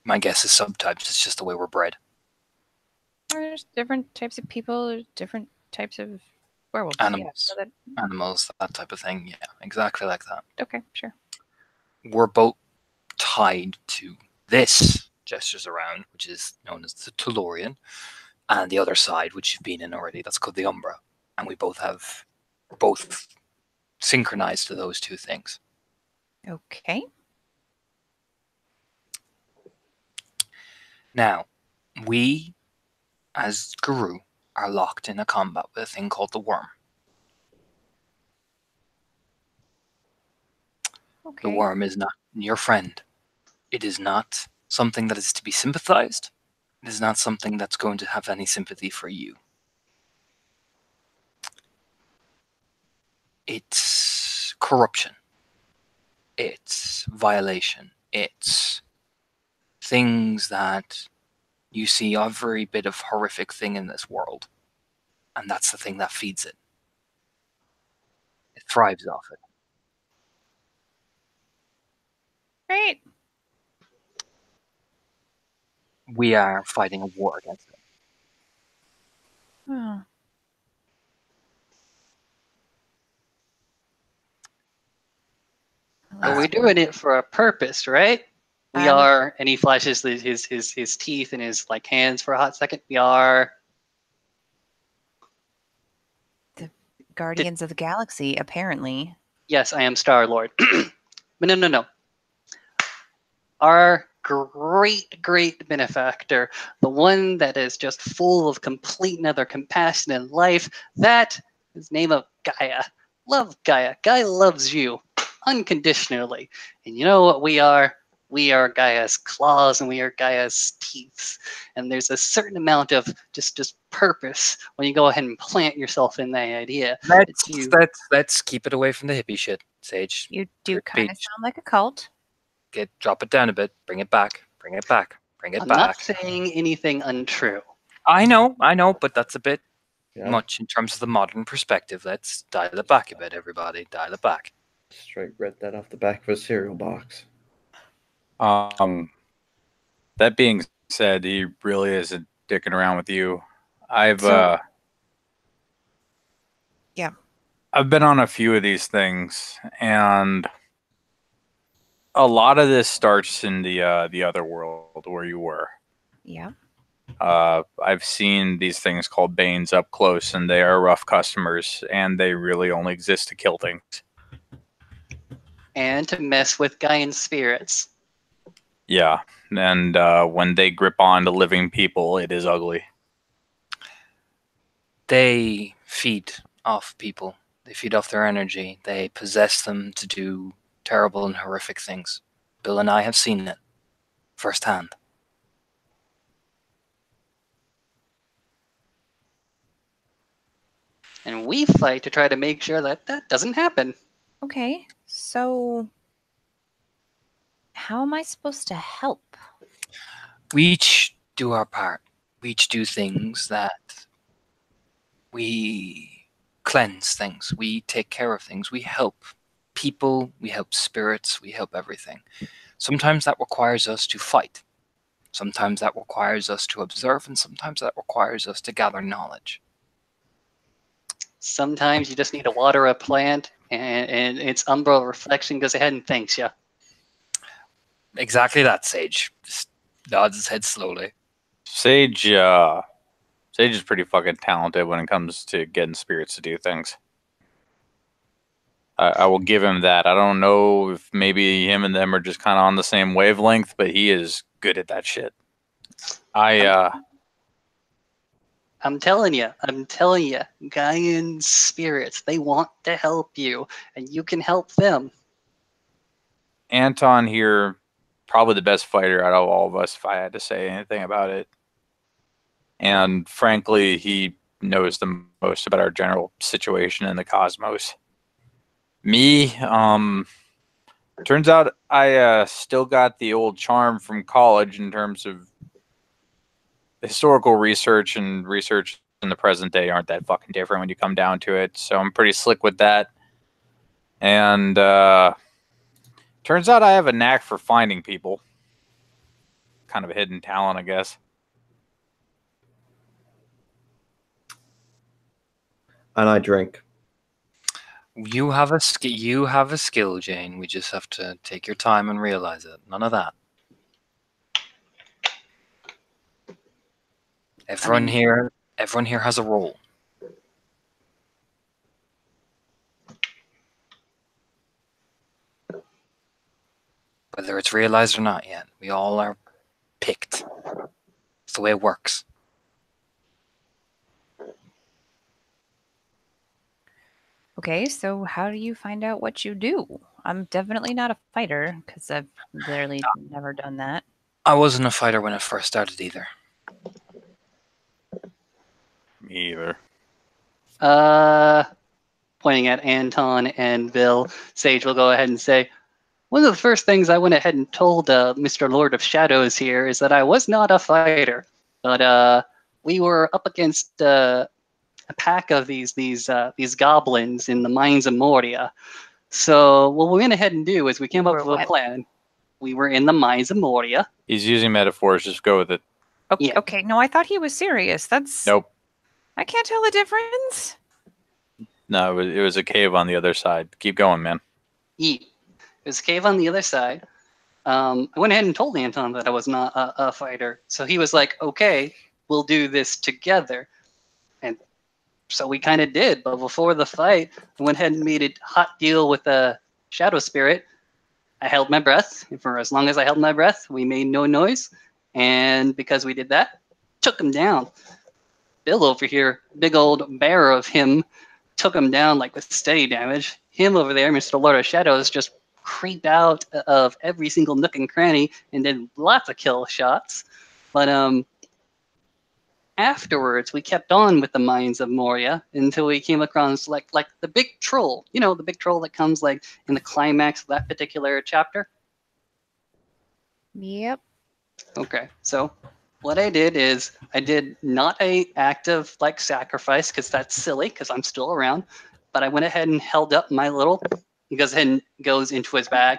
My guess is subtypes. It's just the way we're bred. There's different types of people. There's different types of werewolves. Animals. Yeah, so Animals, that type of thing. Yeah, exactly like that. okay, sure. We're both tied to this, gestures around, which is known as the Tellurian, and the other side, which you've been in already, that's called the Umbra. And we both synchronized to those two things. Okay. Now, we, as Guru, are locked in a combat with a thing called the worm. Okay. The worm is not your friend. It is not something that is to be sympathized. It is not something that's going to have any sympathy for you. It's corruption. It's violation. It's things that you see every bit of horrific thing in this world. And that's the thing that feeds it. It thrives off it. Great. We are fighting a war against it. Oh. But we're doing it for a purpose, right? We Um, are, and he flashes his teeth and his like hands for a hot second. We are Guardians of the Galaxy, apparently. yes, I am Star Lord. But no. Our great benefactor, the one that is just full of complete and utter compassion and life, that is name of Gaia. Love Gaia. Gaia loves you unconditionally. And you know what we are? We are Gaia's claws and we are Gaia's teeth. And there's a certain amount of just purpose when you go ahead and plant yourself in that idea. Let's keep it away from the hippie shit, Sage. You do Drip kind of beach. sound like a cult. Drop it down a bit. Bring it back. Bring it back. Bring it I'm not back. saying anything untrue. I know, but that's a bit Yeah. much in terms of the modern perspective. Let's dial it back a bit, everybody. Dial it back. Straight read that off the back of a cereal box. That being said, he really isn't dicking around with you. Yeah. I've been on a few of these things, and a lot of this starts in the other world where you were. Yeah. I've seen these things called Banes up close, and they are rough customers, and they really only exist to kill things. And to mess with Gaian spirits. Yeah, and when they grip on to living people, it is ugly. They feed off people. They feed off their energy. They possess them to do terrible and horrific things. Bill and I have seen it firsthand. And we fight to try to make sure that that doesn't happen. Okay. So, how am I supposed to help? We each do our part. We each do things that we cleanse things. We take care of things. We help people. We help spirits. We help everything. Sometimes that requires us to fight. Sometimes that requires us to observe, and sometimes that requires us to gather knowledge. Sometimes you just need to water a plant and its umbral reflection goes ahead and thanks you. Exactly that, Sage. Just nods his head slowly. Sage is pretty fucking talented when it comes to getting spirits to do things. I will give him that. I don't know if maybe him and them are just kind of on the same wavelength, but he is good at that shit. I'm telling you, Gaian spirits, they want to help you, and you can help them. Anton here, probably the best fighter out of all of us, if I had to say anything about it. And frankly, he knows the most about our general situation in the cosmos. Me, turns out I still got the old charm from college in terms of historical research, and research in the present day aren't that fucking different when you come down to it. So I'm pretty slick with that. And turns out I have a knack for finding people. Kind of a hidden talent, I guess. And I drink. You have a skill, Jane. We just have to take your time and realize it. None of that. Everyone here has a role. whether it's realized or not yet. We all are picked. It's the way it works. Okay, so how do you find out what you do? I'm definitely not a fighter because I've literally never done that. I wasn't a fighter when it first started either. Me either. Pointing at Anton and Bill, Sage will go ahead and say, one of the first things I went ahead and told Mr. Lord of Shadows here is that I was not a fighter, but we were up against a pack of these goblins in the mines of Moria. So what we went ahead and do is we came up with a plan. We were in the mines of Moria. He's using metaphors. Just go with it. Okay, Yeah. okay. No, I thought he was serious. That's Nope. I can't tell the difference. No, it was a cave on the other side. Keep going, man. It was a cave on the other side. I went ahead and told Anton that I was not a fighter. So he was like, okay, we'll do this together. And so we kind of did. But before the fight, I went ahead and made a hot deal with the Shadow Spirit. I held my breath. And for as long as I held my breath, we made no noise. And because we did that, took him down. Bill over here, big old bear of him, took him down like with steady damage. Him over there, Mr. Lord of Shadows, just creeped out of every single nook and cranny and did lots of kill shots. But afterwards, we kept on with the Mines of Moria until we came across like the big troll. You know, the big troll that comes like in the climax of that particular chapter. Yep. Okay, so what I did is I did not a active like sacrifice because that's silly because I'm still around, but I went ahead and held up my little. He goes ahead and goes into his bag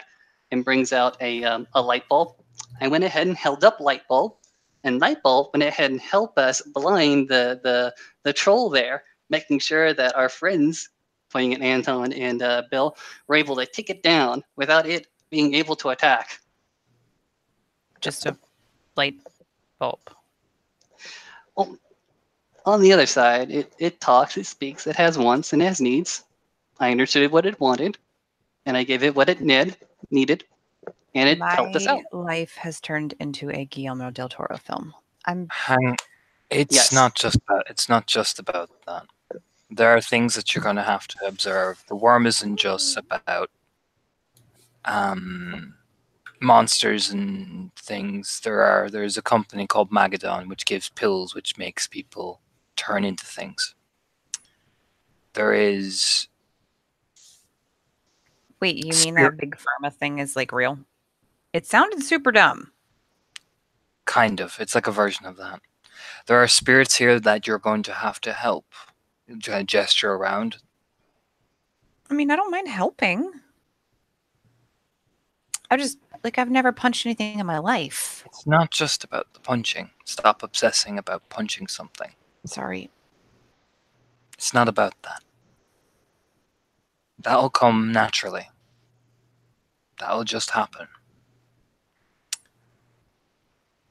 and brings out a light bulb. I went ahead and held up light bulb, and light bulb went ahead and helped us blind the troll there, making sure that our friends, pointing at Anton and Bill, were able to take it down without it being able to attack. Just a light bulb. Well, on the other side, it talks, it speaks, it has wants and it has needs. I understood what it wanted, and I gave it what it needed, and it helped us out. My life has turned into a Guillermo del Toro film. It's Yes. not just that. It's not just about that. There are things that you're going to have to observe. The worm isn't just about monsters and things. There's a company called Magadon which gives pills which makes people turn into things. There is Wait, you mean that big pharma thing is like real? It sounded super dumb. kind of. It's like a version of that. There are spirits here that you're going to have to help. Try to gesture around. I mean, I don't mind helping. I've never punched anything in my life. It's not just about the punching. Stop obsessing about punching something. Sorry. It's not about that. That'll come naturally. That'll just happen.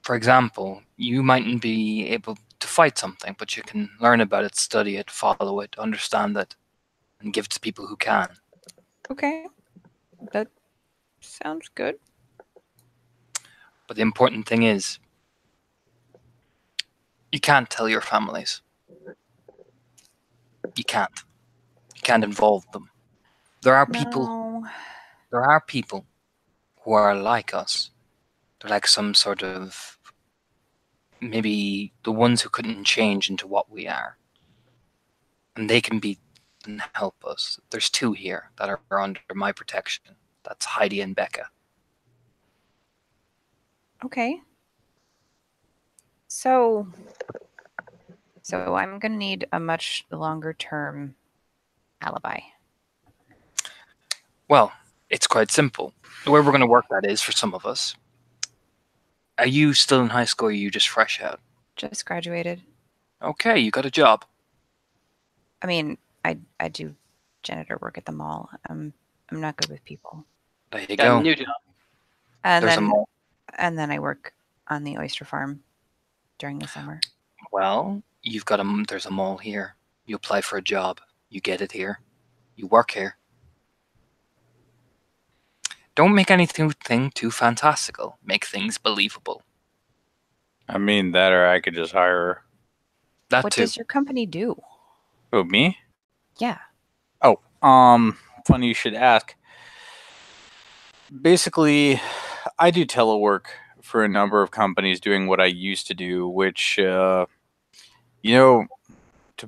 For example, you mightn't be able to fight something, but you can learn about it, study it, follow it, understand it, and give it to people who can. Okay. That sounds good. But the important thing is, you can't tell your families. You can't. You can't involve them. There are people. No. There are people who are like us. They're like some sort of maybe the ones who couldn't change into what we are, and they can be and help us. There's two here that are under my protection. That's Heidi and Becca. Okay. So I'm going to need a much longer term alibi. Well, it's quite simple. The way we're going to work that is, for some of us, are you still in high school or are you just fresh out? Just graduated. Okay, you got a job. I mean, I do janitor work at the mall. I'm not good with people. There you Got go. a new job. And There's a mall. then I work on the oyster farm during the summer. Well, there's a mall here. You apply for a job. You get it here. You work here. Don't make anything too fantastical. Make things believable. I mean, that or I could just hire her. That What too. does your company do? Who, me? Yeah. Oh, funny you should ask. Basically, I do telework for a number of companies doing what I used to do, which, to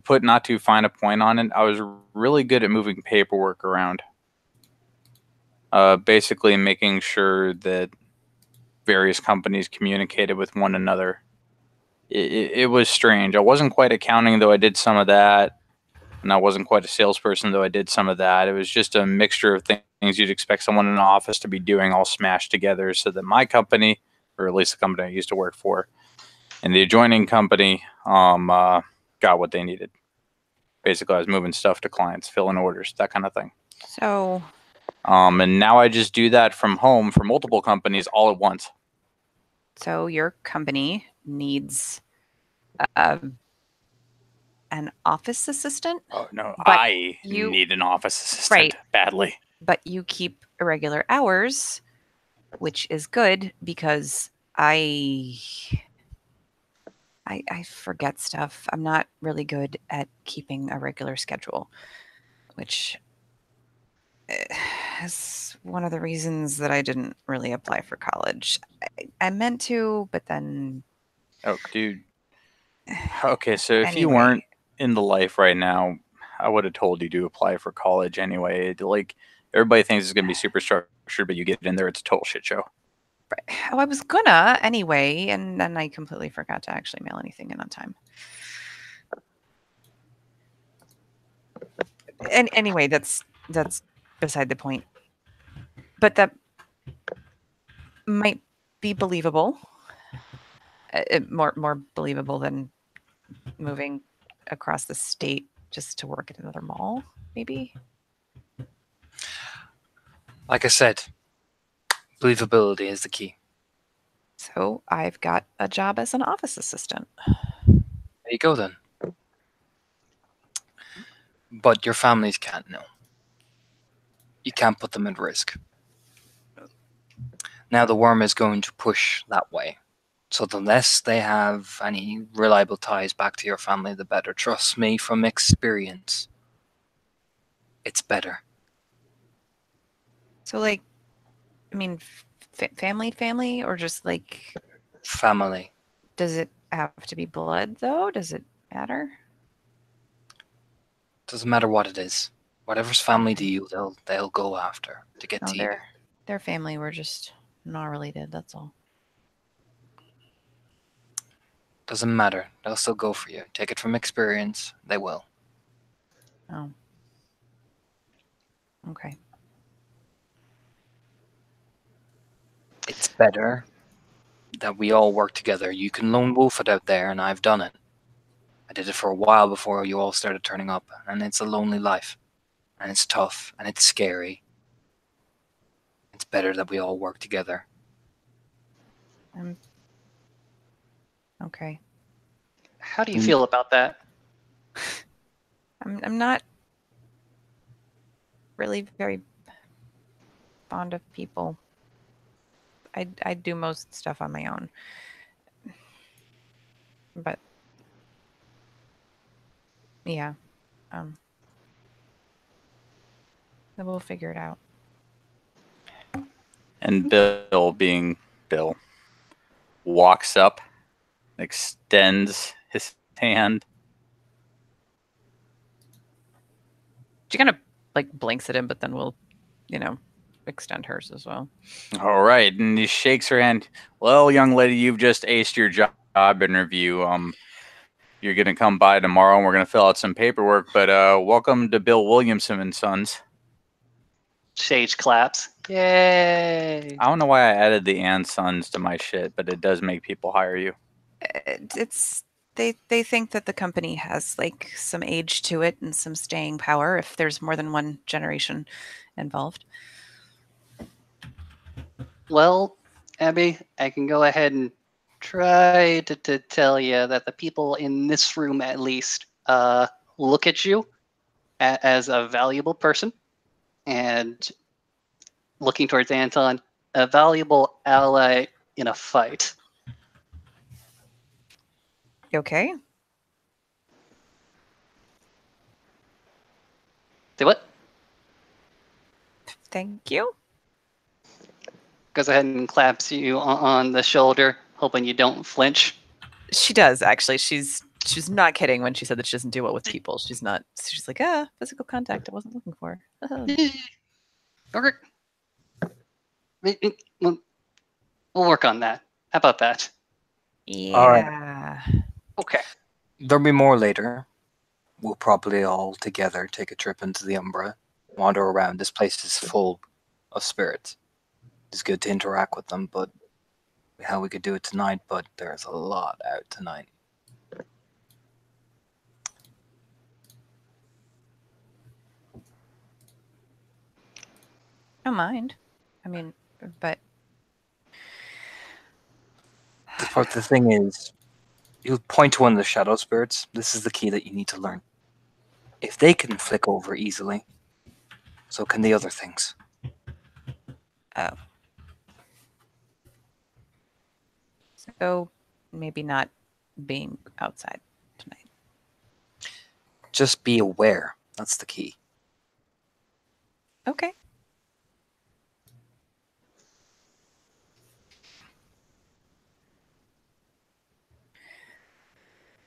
put not too fine a point on it, I was really good at moving paperwork around. Basically making sure that various companies communicated with one another. It was strange. I wasn't quite accounting, though I did some of that. And I wasn't quite a salesperson, though I did some of that. It was just a mixture of things you'd expect someone in an office to be doing all smashed together so that my company, or at least the company I used to work for, and the adjoining company got what they needed. Basically, I was moving stuff to clients, filling orders, that kind of thing. So, And now I just do that from home for multiple companies all at once. so your company needs uh, an office assistant, Oh, no, But I you- need an office assistant Right. badly. but you keep irregular hours, which is good because I forget stuff. I'm not really good at keeping a regular schedule, which is one of the reasons that I didn't really apply for college. I meant to, but then Oh, dude. Okay, so if you Anyway. weren't in the life right now, I would have told you to apply for college anyway. Like, everybody thinks it's going to be super structured, but you get in there, it's a total shit show. oh, I was gonna anyway, and then I completely forgot to actually mail anything in on time. And anyway, that's beside the point. But that might be believable. More believable than moving across the state just to work at another mall, maybe. Like I said, believability is the key. So I've got a job as an office assistant. There you go then. But your families can't know. You can't put them at risk. Now the worm is going to push that way. So the less they have any reliable ties back to your family, the better. Trust me from experience. It's better. So, like, I mean, family, or just like, Family. does it have to be blood though? Does it matter? Doesn't matter what it is. Whatever's family to you, they'll go after to get No, to you. their family were just not related. That's all. Doesn't matter. They'll still go for you. Take it from experience. They will. Oh. Okay. It's better that we all work together. You can lone wolf it out there, and I've done it. I did it for a while before you all started turning up, and it's a lonely life. And it's tough, and it's scary. It's better that we all work together. Okay. How do you feel about that? I'm not really very fond of people. I do most stuff on my own. But yeah. Then we'll figure it out. And Bill, being Bill, walks up, extends his hand. She kind of like blinks at him, but then we'll, extend hers as well. All right, and he shakes her hand. Well, young lady, you've just aced your job interview. You're gonna come by tomorrow, and we're gonna fill out some paperwork. But welcome to Bill Williamson and Sons. Sage claps. Yay! I don't know why I added the and Sons to my shit, but it does make people hire you. It's they think that the company has like some age to it and some staying power if there's more than one generation involved. Well, Abby, I can go ahead and try to tell you that the people in this room, at least, look at you as a valuable person, and looking towards Anton, a valuable ally in a fight. You okay? Say what? Thank you. Goes ahead and claps you on the shoulder, hoping you don't flinch. She does actually. She's not kidding when she said that she doesn't do well with people. She's not. She's like, physical contact. I wasn't looking for. Okay. We'll work on that. How about that? Yeah. Okay. There'll be more later. We'll probably all together take a trip into the Umbra, wander around. This place is full of spirits. It's good to interact with them, but how we could do it tonight, but there's a lot out tonight. Don't mind. I mean, but The thing is, you point to one of the shadow spirits. This is the key that you need to learn. If they can flick over easily, so can the other things. oh. So maybe not being outside tonight. Just be aware. That's the key. Okay.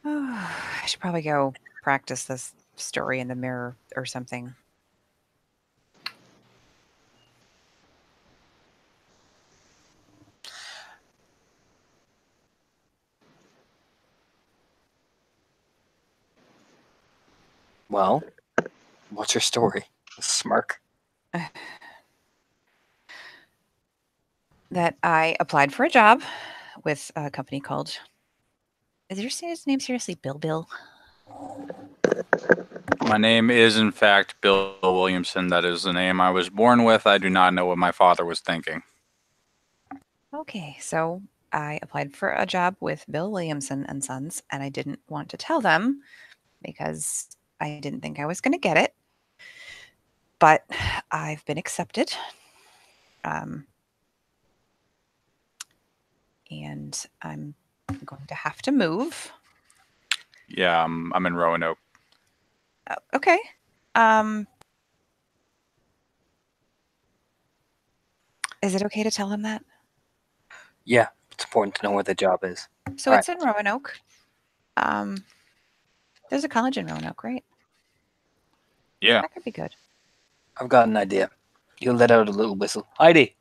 I should probably go practice this story in the mirror or something. Well, what's your story? A smirk. That I applied for a job with a company called. Is your name seriously Bill? My name is, in fact, Bill Williamson. That is the name I was born with. I do not know what my father was thinking. Okay, so I applied for a job with Bill Williamson and Sons, and I didn't want to tell them because I didn't think I was going to get it. But I've been accepted. And I'm going to have to move. Yeah, I'm in Roanoke. Okay. Is it okay to tell him that? Yeah, it's important to know where the job is. So All it's in Roanoke. There's a college in Roanoke, right? Yeah. That could be good. I've got an idea. You'll let out a little whistle. Heidi!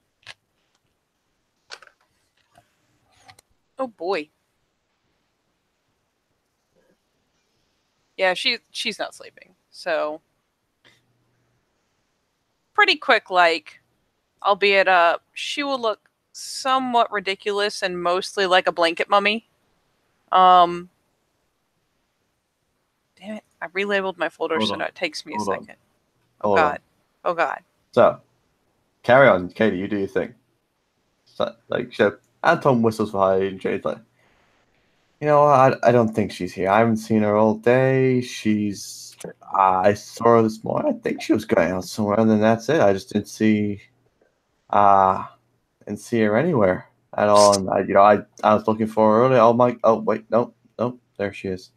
Oh boy. Yeah, she's not sleeping. So pretty quick, like, albeit she will look somewhat ridiculous and mostly like a blanket mummy. Damn it. I relabeled my folder, Hold so on. now it takes me a Hold on. second. Oh Hold god. on. Oh god. So, carry on, Katie. You do your thing. So, Anton whistles for Heidi, and Jade's like, I don't think she's here. I haven't seen her all day. I saw her this morning. I think she was going out somewhere, and then that's it. I just didn't see her anywhere at all. And I was looking for her earlier. Oh wait, no, there she is.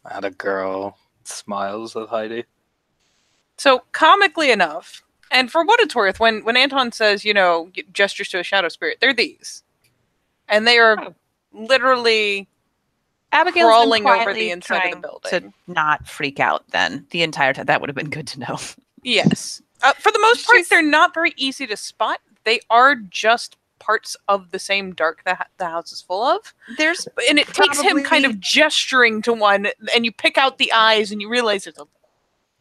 Had a girl smiles at Heidi. So comically enough, and for what it's worth, when Anton says, gestures to a shadow spirit, they're these. And they are literally Abigail's crawling been over the inside of the building. to not freak out then the entire time. That would have been good to know. Yes. For the most part, they're not very easy to spot. They are just parts of the same dark that the house is full of. And it takes him kind of gesturing to one, and you pick out the eyes, and you realize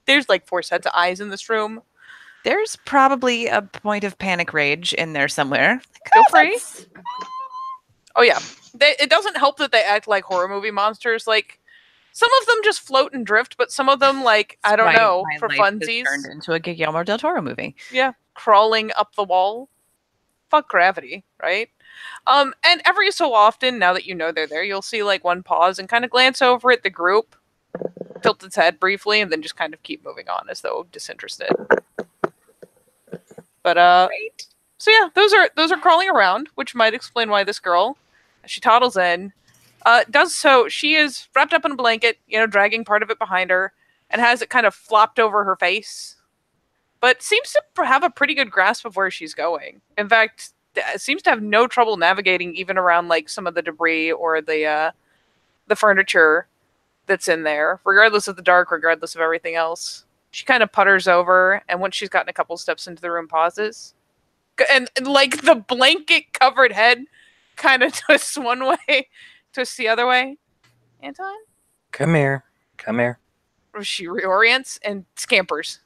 there's like 4 sets of eyes in this room. There's probably a point of panic rage in there somewhere. Feel free. Oh yeah. It doesn't help that they act like horror movie monsters. Like, some of them just float and drift, but some of them, like, I don't know, for funsies. Turned into a Guillermo del Toro movie. Yeah, crawling up the wall. Fuck gravity, right? And every so often, now that you know they're there, you'll see like one pause and kind of glance over at the group, tilt its head briefly, and then just kind of keep moving on as though disinterested. But so yeah, those are crawling around, which might explain why this girl, as she toddles in, does so. She is wrapped up in a blanket, dragging part of it behind her, and has it kind of flopped over her face, but seems to have a pretty good grasp of where she's going. In fact, seems to have no trouble navigating even around like some of the debris or the furniture that's in there, regardless of the dark, regardless of everything else. She kind of putters over, and once she's gotten a couple steps into the room, pauses. And like the blanket covered head kind of twists one way, twists the other way. Anton? Come here. She reorients and scampers.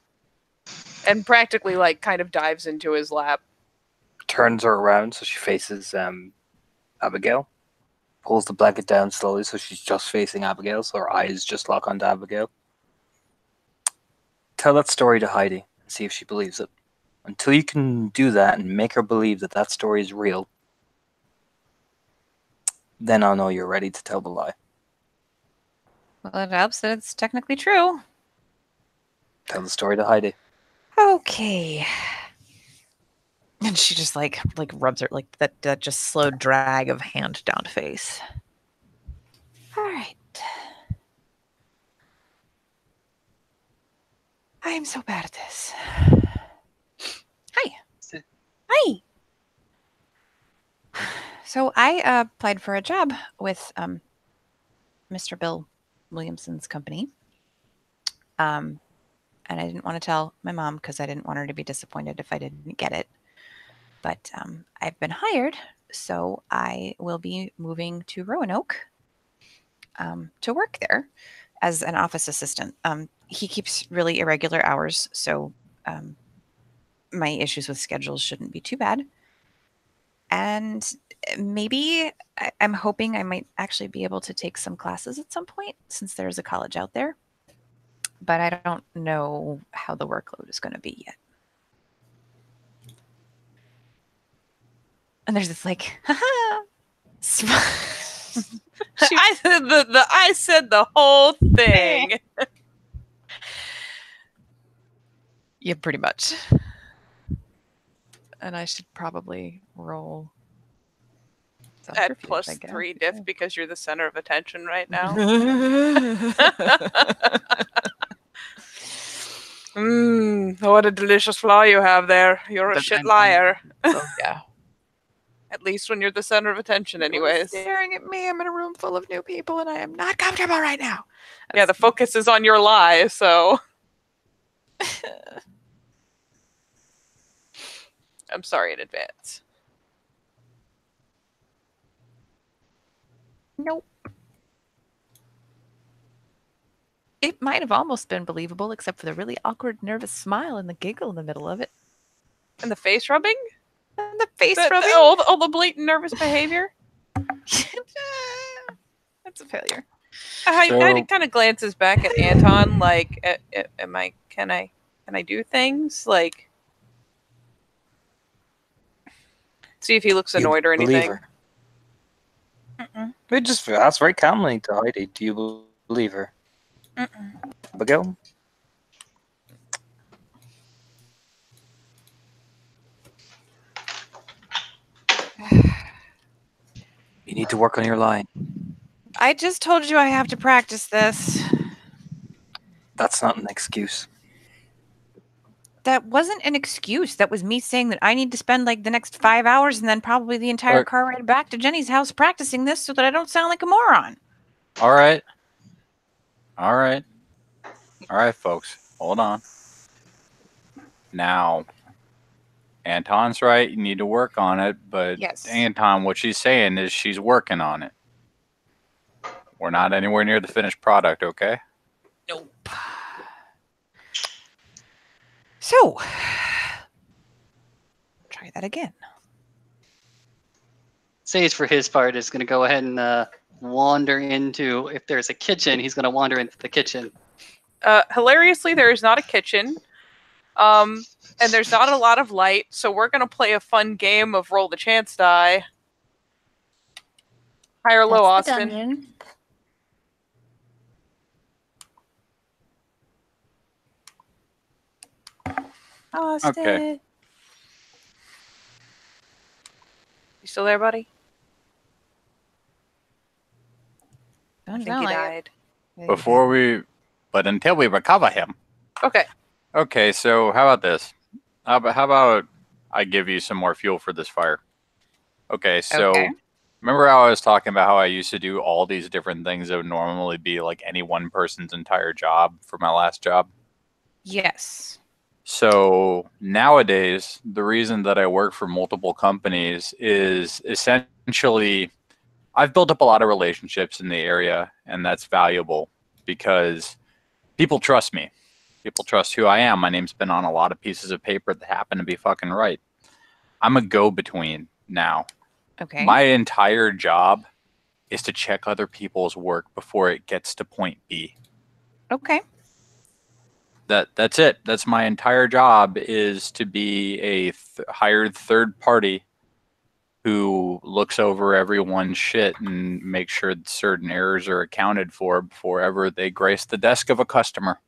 And practically like kind of dives into his lap. Turns her around so she faces Abigail. Pulls the blanket down slowly so she's just facing Abigail, so her eyes just lock onto Abigail. Tell that story to Heidi and see if she believes it. Until you can do that and make her believe that that story is real, then I'll know you're ready to tell the lie. Well, it helps that it's technically true. Tell the story to Heidi. Okay. And she just like rubs her like that just slow drag of hand down to face. All right. I am so bad at this. Hi. Hi. So I applied for a job with Mr. Bill Williamson's company. And I didn't want to tell my mom because I didn't want her to be disappointed if I didn't get it. But I've been hired, so I will be moving to Roanoke to work there as an office assistant. He keeps really irregular hours, so my issues with schedules shouldn't be too bad. And maybe I'm hoping I might actually be able to take some classes at some point since there's a college out there. But I don't know how the workload is going to be yet. And there's this like, haha. I said the whole thing. Yeah, pretty much. And I should probably roll At +3 diff because you're the center of attention right now. What a delicious flaw you have there. You're a shit liar. Oh, yeah. At least when you're the center of attention, anyways. Staring at me. I'm in a room full of new people and I am not comfortable right now. Yeah, the focus is on your lie, so. I'm sorry in advance. Nope. It might have almost been believable, except for the really awkward, nervous smile and the giggle in the middle of it. And the face rubbing? And the face rubbing? All the blatant nervous behavior? That's a failure. Heidi kind of glances back at Anton, like, can I do things? Like, see if he looks annoyed or anything. We just ask very calmly to Heidi, do you believe her? Abigail? You need to work on your line. I just told you I have to practice this. That's not an excuse. That wasn't an excuse. That was me saying that I need to spend like the next 5 hours and then probably the entire car ride back to Jenny's house practicing this so that I don't sound like a moron. All right. All right. All right, folks. Hold on. Now, Anton's right. You need to work on it. But yes. Anton, what she's saying is she's working on it. We're not anywhere near the finished product, okay? Nope. So, try that again. Sage, for his part, is going to go ahead and wander into, if there's a kitchen, he's going to wander into the kitchen. Hilariously, there is not a kitchen. And there's not a lot of light, so we're going to play a fun game of roll the chance die. High or low, Austin? Austin. Okay. still there, buddy? I Doesn't think sound he like died. it. But until we recover him. Okay. Okay, so how about this? How about I give you some more fuel for this fire? Okay, so Okay. remember how I was talking about how I used to do all these different things that would normally be like any one person's entire job for my last job? Yes. So nowadays, the reason that I work for multiple companies is essentially I've built up a lot of relationships in the area, and that's valuable because people trust me. People trust who I am. My name's been on a lot of pieces of paper that happen to be fucking right. I'm a go-between now. Okay. My entire job is to check other people's work before it gets to point B. Okay. That's it. That's my entire job, is to be a hired third party who looks over everyone's shit and makes sure that certain errors are accounted for before ever they grace the desk of a customer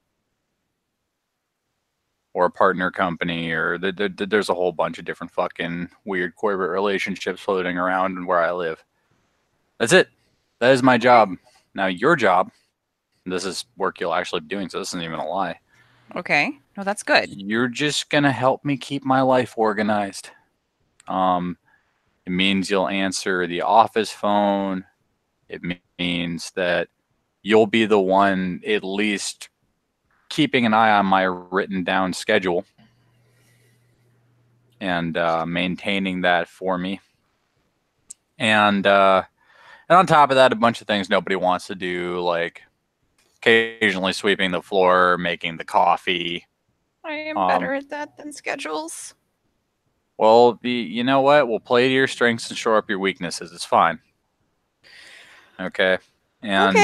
or a partner company, or there's a whole bunch of different fucking weird corporate relationships floating around where I live. That's it. That is my job. Now your job, this is work you'll actually be doing, so this isn't even a lie. Okay. No, that's good. You're just gonna help me keep my life organized. It means you'll answer the office phone. It means that you'll be the one at least keeping an eye on my written down schedule and maintaining that for me. And on top of that, a bunch of things nobody wants to do, like occasionally sweeping the floor, making the coffee. I am better at that than schedules. Well, you know what? We'll play to your strengths and shore up your weaknesses. It's fine. Okay. And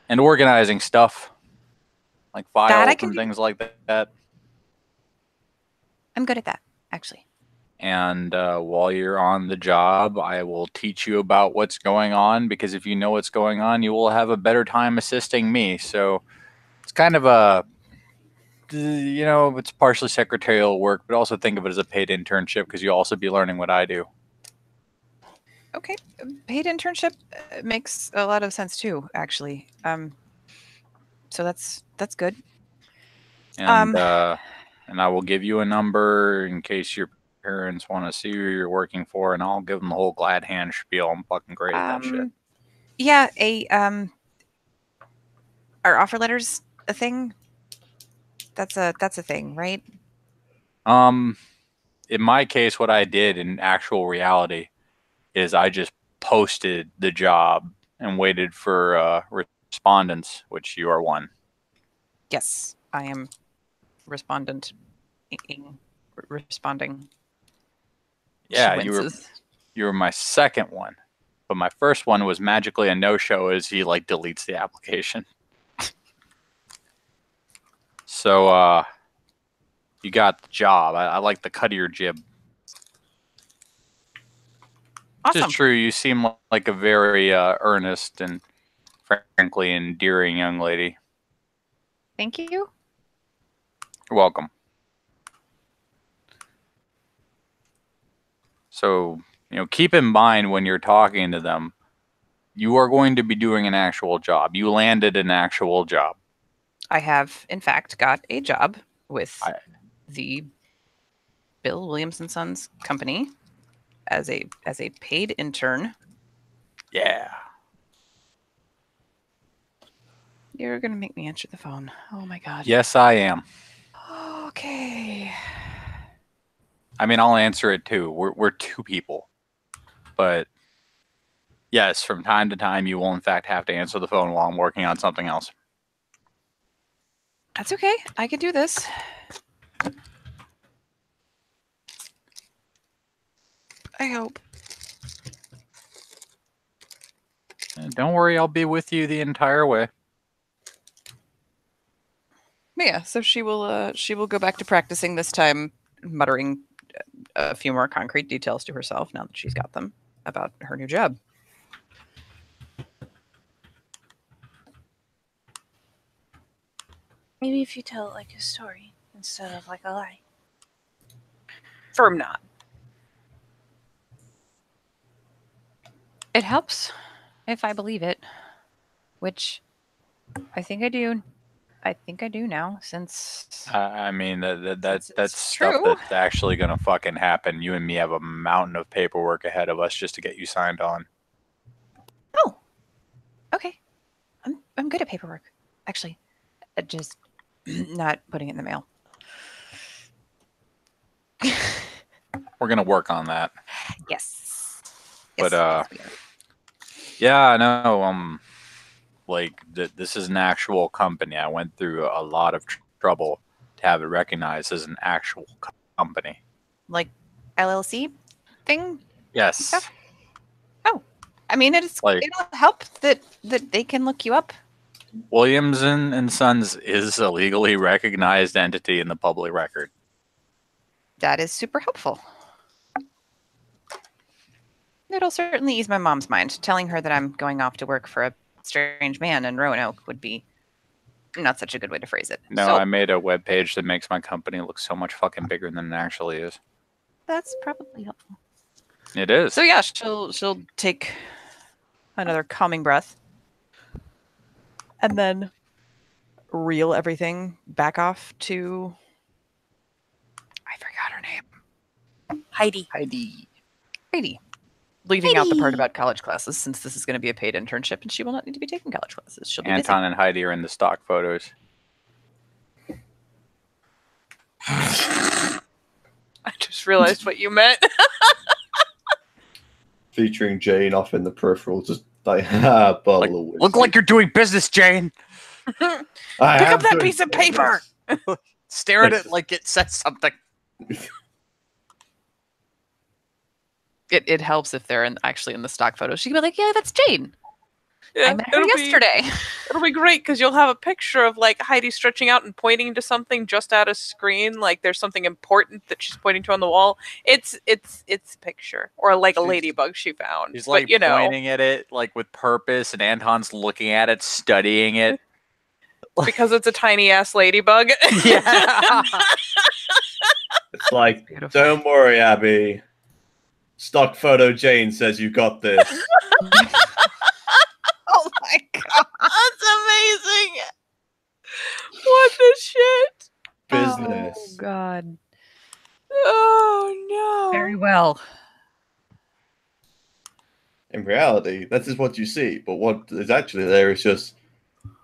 and organizing stuff like files and things like that. I'm good at that, actually. And while you're on the job, I will teach you about what's going on, because if you know what's going on, you will have a better time assisting me. So it's kind of a, it's partially secretarial work, but also think of it as a paid internship because you'll also be learning what I do. Okay. Paid internship makes a lot of sense too, actually. So that's good. And I will give you a number in case your parents want to see who you're working for, and I'll give them the whole glad hand spiel. I'm fucking great at that shit. Yeah, are offer letters a thing? That's a thing, right? In my case, what I did in actual reality is I just posted the job and waited for respondents, which you are one. Yes, I am responding. Yeah, you were my second one, but my first one was magically a no-show as he like deletes the application. So you got the job. I like the cut of your jib. Awesome. It's true. You seem like a very earnest and frankly endearing young lady. Thank you. You're welcome. So, keep in mind when you're talking to them, you are going to be doing an actual job. You landed an actual job. I have, in fact, got a job with the Bill Williams & Sons company as a paid intern. Yeah. You're going to make me answer the phone. Oh my God. Yes, I am. Okay. I mean, I'll answer it too. We're two people. But yes, from time to time, you will in fact have to answer the phone while I'm working on something else. That's okay. I can do this. I hope. Don't worry, I'll be with you the entire way. Yeah, so she will go back to practicing, this time muttering a few more concrete details to herself now that she's got them about her new job. Maybe if you tell it like a story instead of like a lie. Firm knot. It helps if I believe it, which I think I do. I think I do now, since I mean, Since that's it's stuff true. that's actually gonna fucking happen. You and me have a mountain of paperwork ahead of us just to get you signed on. oh, okay. I'm good at paperwork, actually. Just not putting it in the mail. We're gonna work on that. Yes. But Yes, we are. yeah, I know. Like this is an actual company. I went through a lot of trouble to have it recognized as an actual company. Like LLC thing Yes. stuff. Oh, I mean, it'll help that they can look you up. Williams and Sons is a legally recognized entity in the public record. That is super helpful. It'll certainly ease my mom's mind. Telling her that I'm going off to work for a strange man in Roanoke would be not such a good way to phrase it. No, So I made a web page that makes my company look so much fucking bigger than it actually is. that's probably helpful. It is. So yeah, she'll take another calming breath and then reel everything back off to I forgot her name. Heidi. Heidi. Leaving out the part about college classes, since this is going to be a paid internship and she will not need to be taking college classes. She'll be Anton and Heidi are in the stock photos. I just realized what you meant. Featuring Jane off in the peripheral, just like, bottle of whiskey. Look like you're doing business, Jane. I Pick am up that doing piece of paper. business. Stare at it like it says something. It helps if they're actually in the stock photo. She can be like, yeah, that's Jane. Yeah, I met her yesterday. It'll be great because you'll have a picture of like Heidi stretching out and pointing to something just out of screen, like there's something important that she's pointing to on the wall. It's a picture or like a ladybug she found. He's like pointing at it like with purpose, and Anton's looking at it, studying it. Because it's a tiny ass ladybug. Yeah. It's like, Beautiful. don't worry, Abby. Stock photo Jane says you got this. Oh my god. That's amazing. What the shit? Business. Oh god. Oh no. Very well. In reality, that is what you see. But what is actually there is just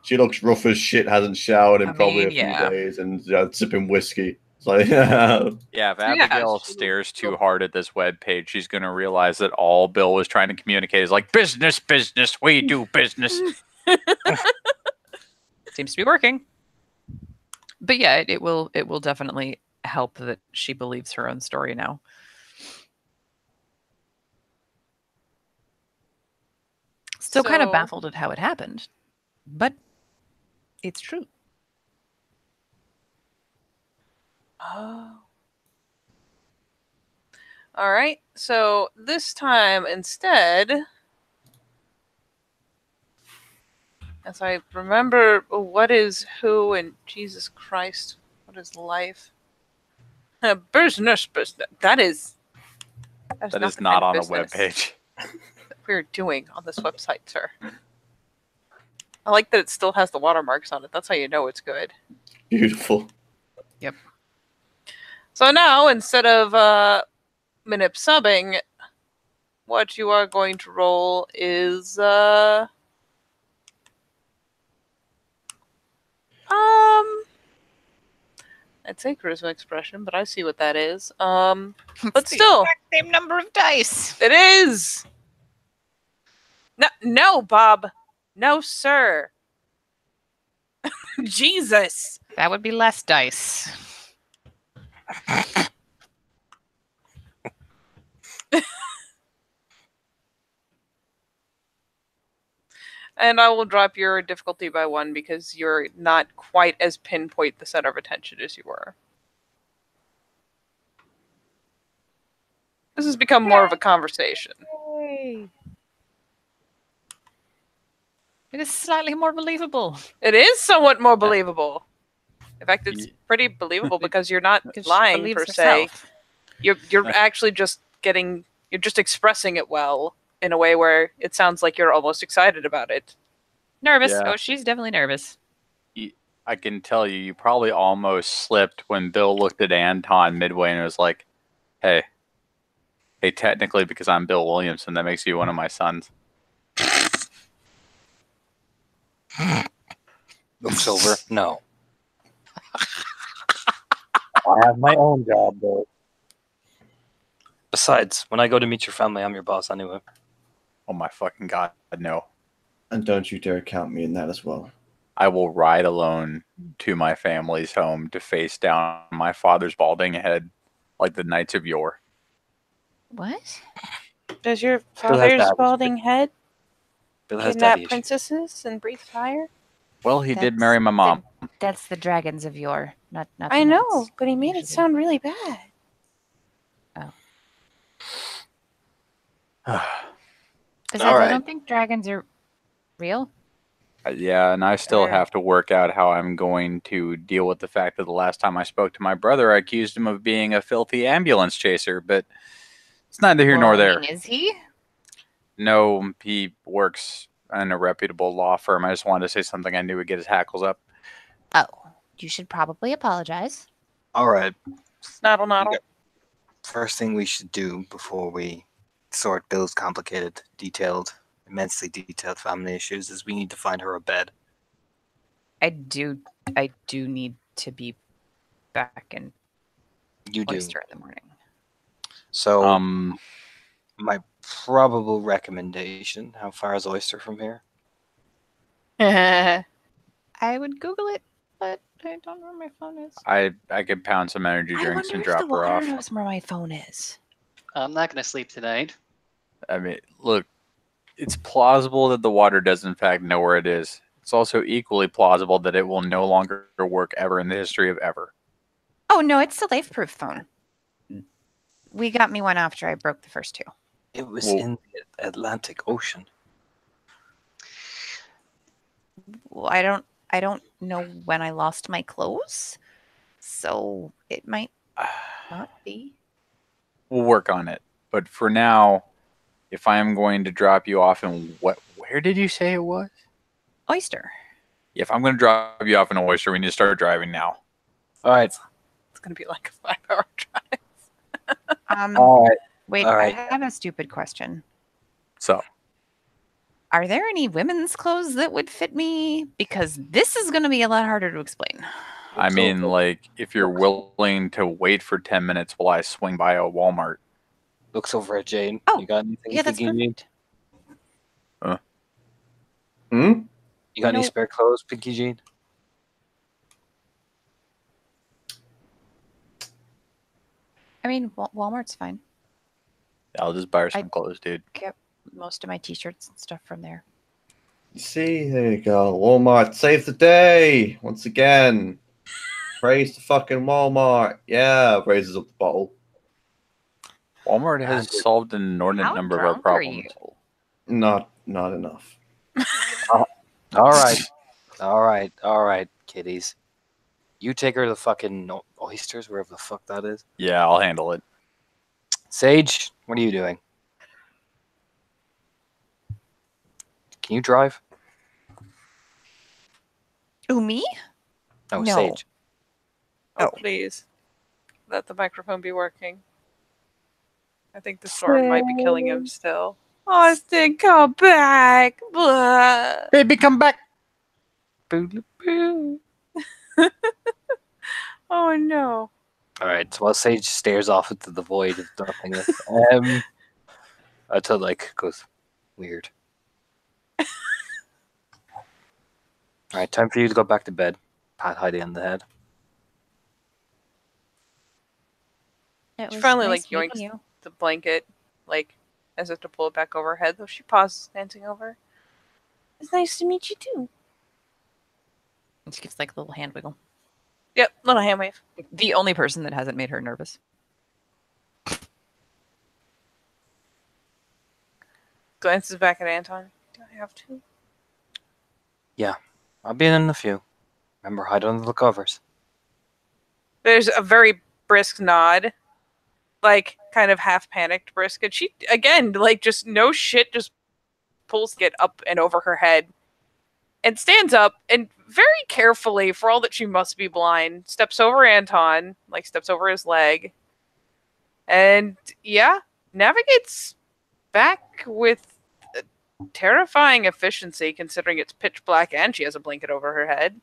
she looks rough as shit, hasn't showered in probably a few days, and sipping whiskey. It's like, Yeah, if Abigail she- stares too hard at this webpage, she's going to realize that all Bill was trying to communicate is like, business, we do business. Seems to be working. But yeah, it will definitely help that she believes her own story now. Still kind of So- baffled at how it happened, but it's true. Oh. All right. So this time instead, as I remember what is who and Jesus Christ, what is life? Business. That is That not on a webpage. that we're doing on this website, sir. I like that it still has the watermarks on it. That's how you know it's good. beautiful. So now, instead of minip subbing, what you are going to roll is I'd say charisma expression, but I see what that is. But It's the still, exact same number of dice. it is. No, Bob. No, sir. Jesus. That would be less dice. And I will drop your difficulty by 1 because you're not quite as pinpoint the center of attention as you were. This has become more of a conversation. Yay. It is slightly more believable. It is somewhat more believable. In fact, it's pretty believable because you're not Because she lying believes per se. herself. You're actually just you're just expressing it well. in a way where it sounds like you're almost excited about it. Nervous. Yeah. Oh, she's definitely nervous. I can tell you, you probably almost slipped when Bill looked at Anton midway and was like, hey, technically because I'm Bill Williamson, that makes you one of my sons. Looks over. No. I have my own job, though. Besides, when I go to meet your family, I'm your boss anyway. Oh my fucking god, no. And don't you dare count me in that as well. I will ride alone to my family's home to face down my father's balding head like the knights of yore. What? Does your Bill has father's daddy balding head Bill has kidnap daddy issues. princesses and breathe fire? Well, he did That's marry my mom. That's the dragons of yore, not the I know, knights, but he made it usually. sound really bad. Besides, All I right. don't think dragons are real. Yeah, and I still Or- have to work out how I'm going to deal with the fact that the last time I spoke to my brother, I accused him of being a filthy ambulance chaser, but it's neither here nor Well, I there. mean, is he? No, he works in a reputable law firm. I just wanted to say something I knew would get his hackles up. Oh, you should probably apologize. All right. Noddle, noddle. Okay. First thing we should do before we sort Bill's complicated, immensely detailed family issues is we need to find her a bed. I do need to be back in You do. Oyster in the morning. So, my probable recommendation, how far is Oyster from here? I would Google it, but I don't know where my phone is. I could pound some energy I drinks wonder and if the drop her water off. knows where my phone is. I'm not going to sleep tonight. I mean, look, it's plausible that the water does in fact know where it is. It's also equally plausible that it will no longer work ever in the history of ever. Oh no, it's the life-proof phone. We got me one after I broke the first two. It was Well- in the Atlantic Ocean. Well, I don't know when I lost my clothes, so it might not be. We'll work on it. But for now, if I am going to drop you off in where did you say it was? Oyster. If I'm going to drop you off in Oyster, we need to start driving now. All right. It's going to be like a 5-hour drive. All right. Wait, all right. I have a stupid question. So, Are there any women's clothes that would fit me? Because this is going to be a lot harder to explain. I mean, like, if you're willing to wait for 10 minutes while I swing by a Walmart. Looks over at Jane. Oh, You got anything yeah, that's Pinky Jean? Hmm? You got any No. spare clothes, Pinky Jean? I mean, Walmart's fine. I'll just buy her some I- clothes, dude. Get most of my t-shirts and stuff from there. See, there you go. Walmart saved the day once again. Praise the fucking Walmart. Yeah, raises up the bottle. Walmart has solved an inordinate How number of our drunk are problems. you? Not enough. All right. All right, kiddies. You take her to the fucking Oysters, wherever the fuck that is. Yeah, I'll handle it. Sage, what are you doing? Can you drive? Who, me? No, No. Sage. Oh, please. Let the microphone be working. I think the storm might be killing him still. Austin, come back. Blah. Baby, come back. Oh no. All right. So while Sage stares off into the void of nothingness, until like goes weird. All right, time for you to go back to bed. Pat Heidi on the head. It She was finally nice like meeting yoinks you. the blanket, like as if to pull it back over her head, though she pauses, glancing over. It's nice to meet you too. And she gives like a little hand wiggle. Yep, little hand wave. The only person that hasn't made her nervous. Glances back at Anton. Do I have to? I'll be in a few. Remember, hide under the covers. There's a very brisk nod like kind of half panicked brisk, and she again like just no shit just pulls it up and over her head and stands up and very carefully, for all that she must be blind, steps over Anton, like steps over his leg, and yeah, navigates back with terrifying efficiency considering it's pitch black and she has a blanket over her head.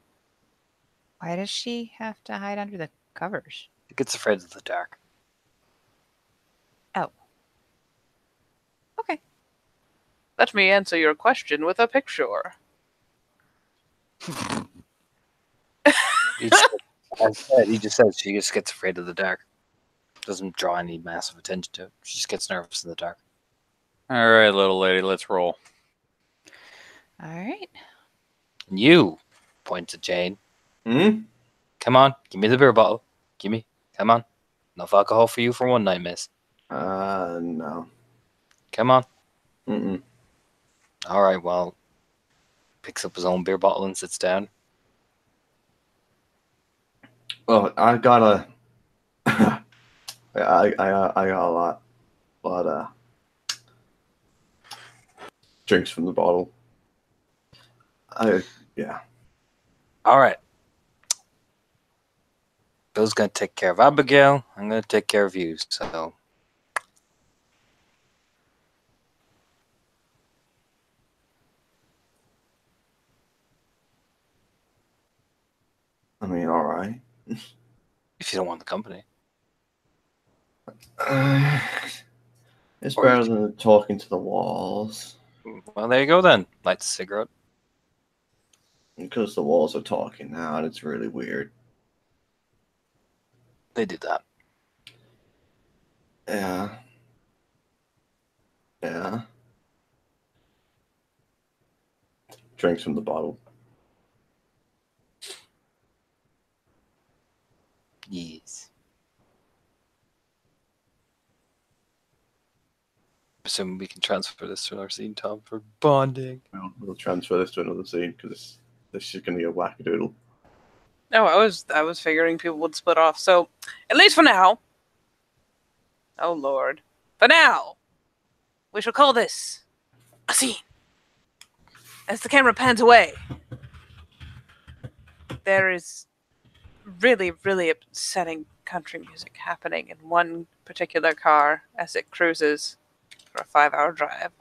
Why does she have to hide under the covers? He gets afraid of the dark. Oh. Okay. Let me answer your question with a picture. He just, as I said, he just says she just gets afraid of the dark. Doesn't draw any massive attention to it. She just gets nervous in the dark. All right, little lady, let's roll. All right. And you, points at Jane. Hmm? Come on, give me the beer bottle. Give me. Come on. Enough alcohol for you for one night, miss. No. Come on. Mm-mm. All right, well, picks up his own beer bottle and sits down. Well, I got a... I got a lot drinks from the bottle. Yeah. All right. Bill's going to take care of Abigail. I'm going to take care of you, so... I mean, all right. If you don't want the company. It's Or better you- than talking to the walls. Well, there you go then. Lights a cigarette. Because the walls are talking now, and it's really weird. They do that. Yeah. Drinks from the bottle. Yes. Assuming we can transfer this to our scene, Tom, for bonding. We'll transfer this to another scene because this is going to get wackadoodle. No, I was figuring people would split off. So, at least for now. Oh Lord. For now, we shall call this a scene. As the camera pans away, there is really, really upsetting country music happening in one particular car as it cruises for a 5-hour drive.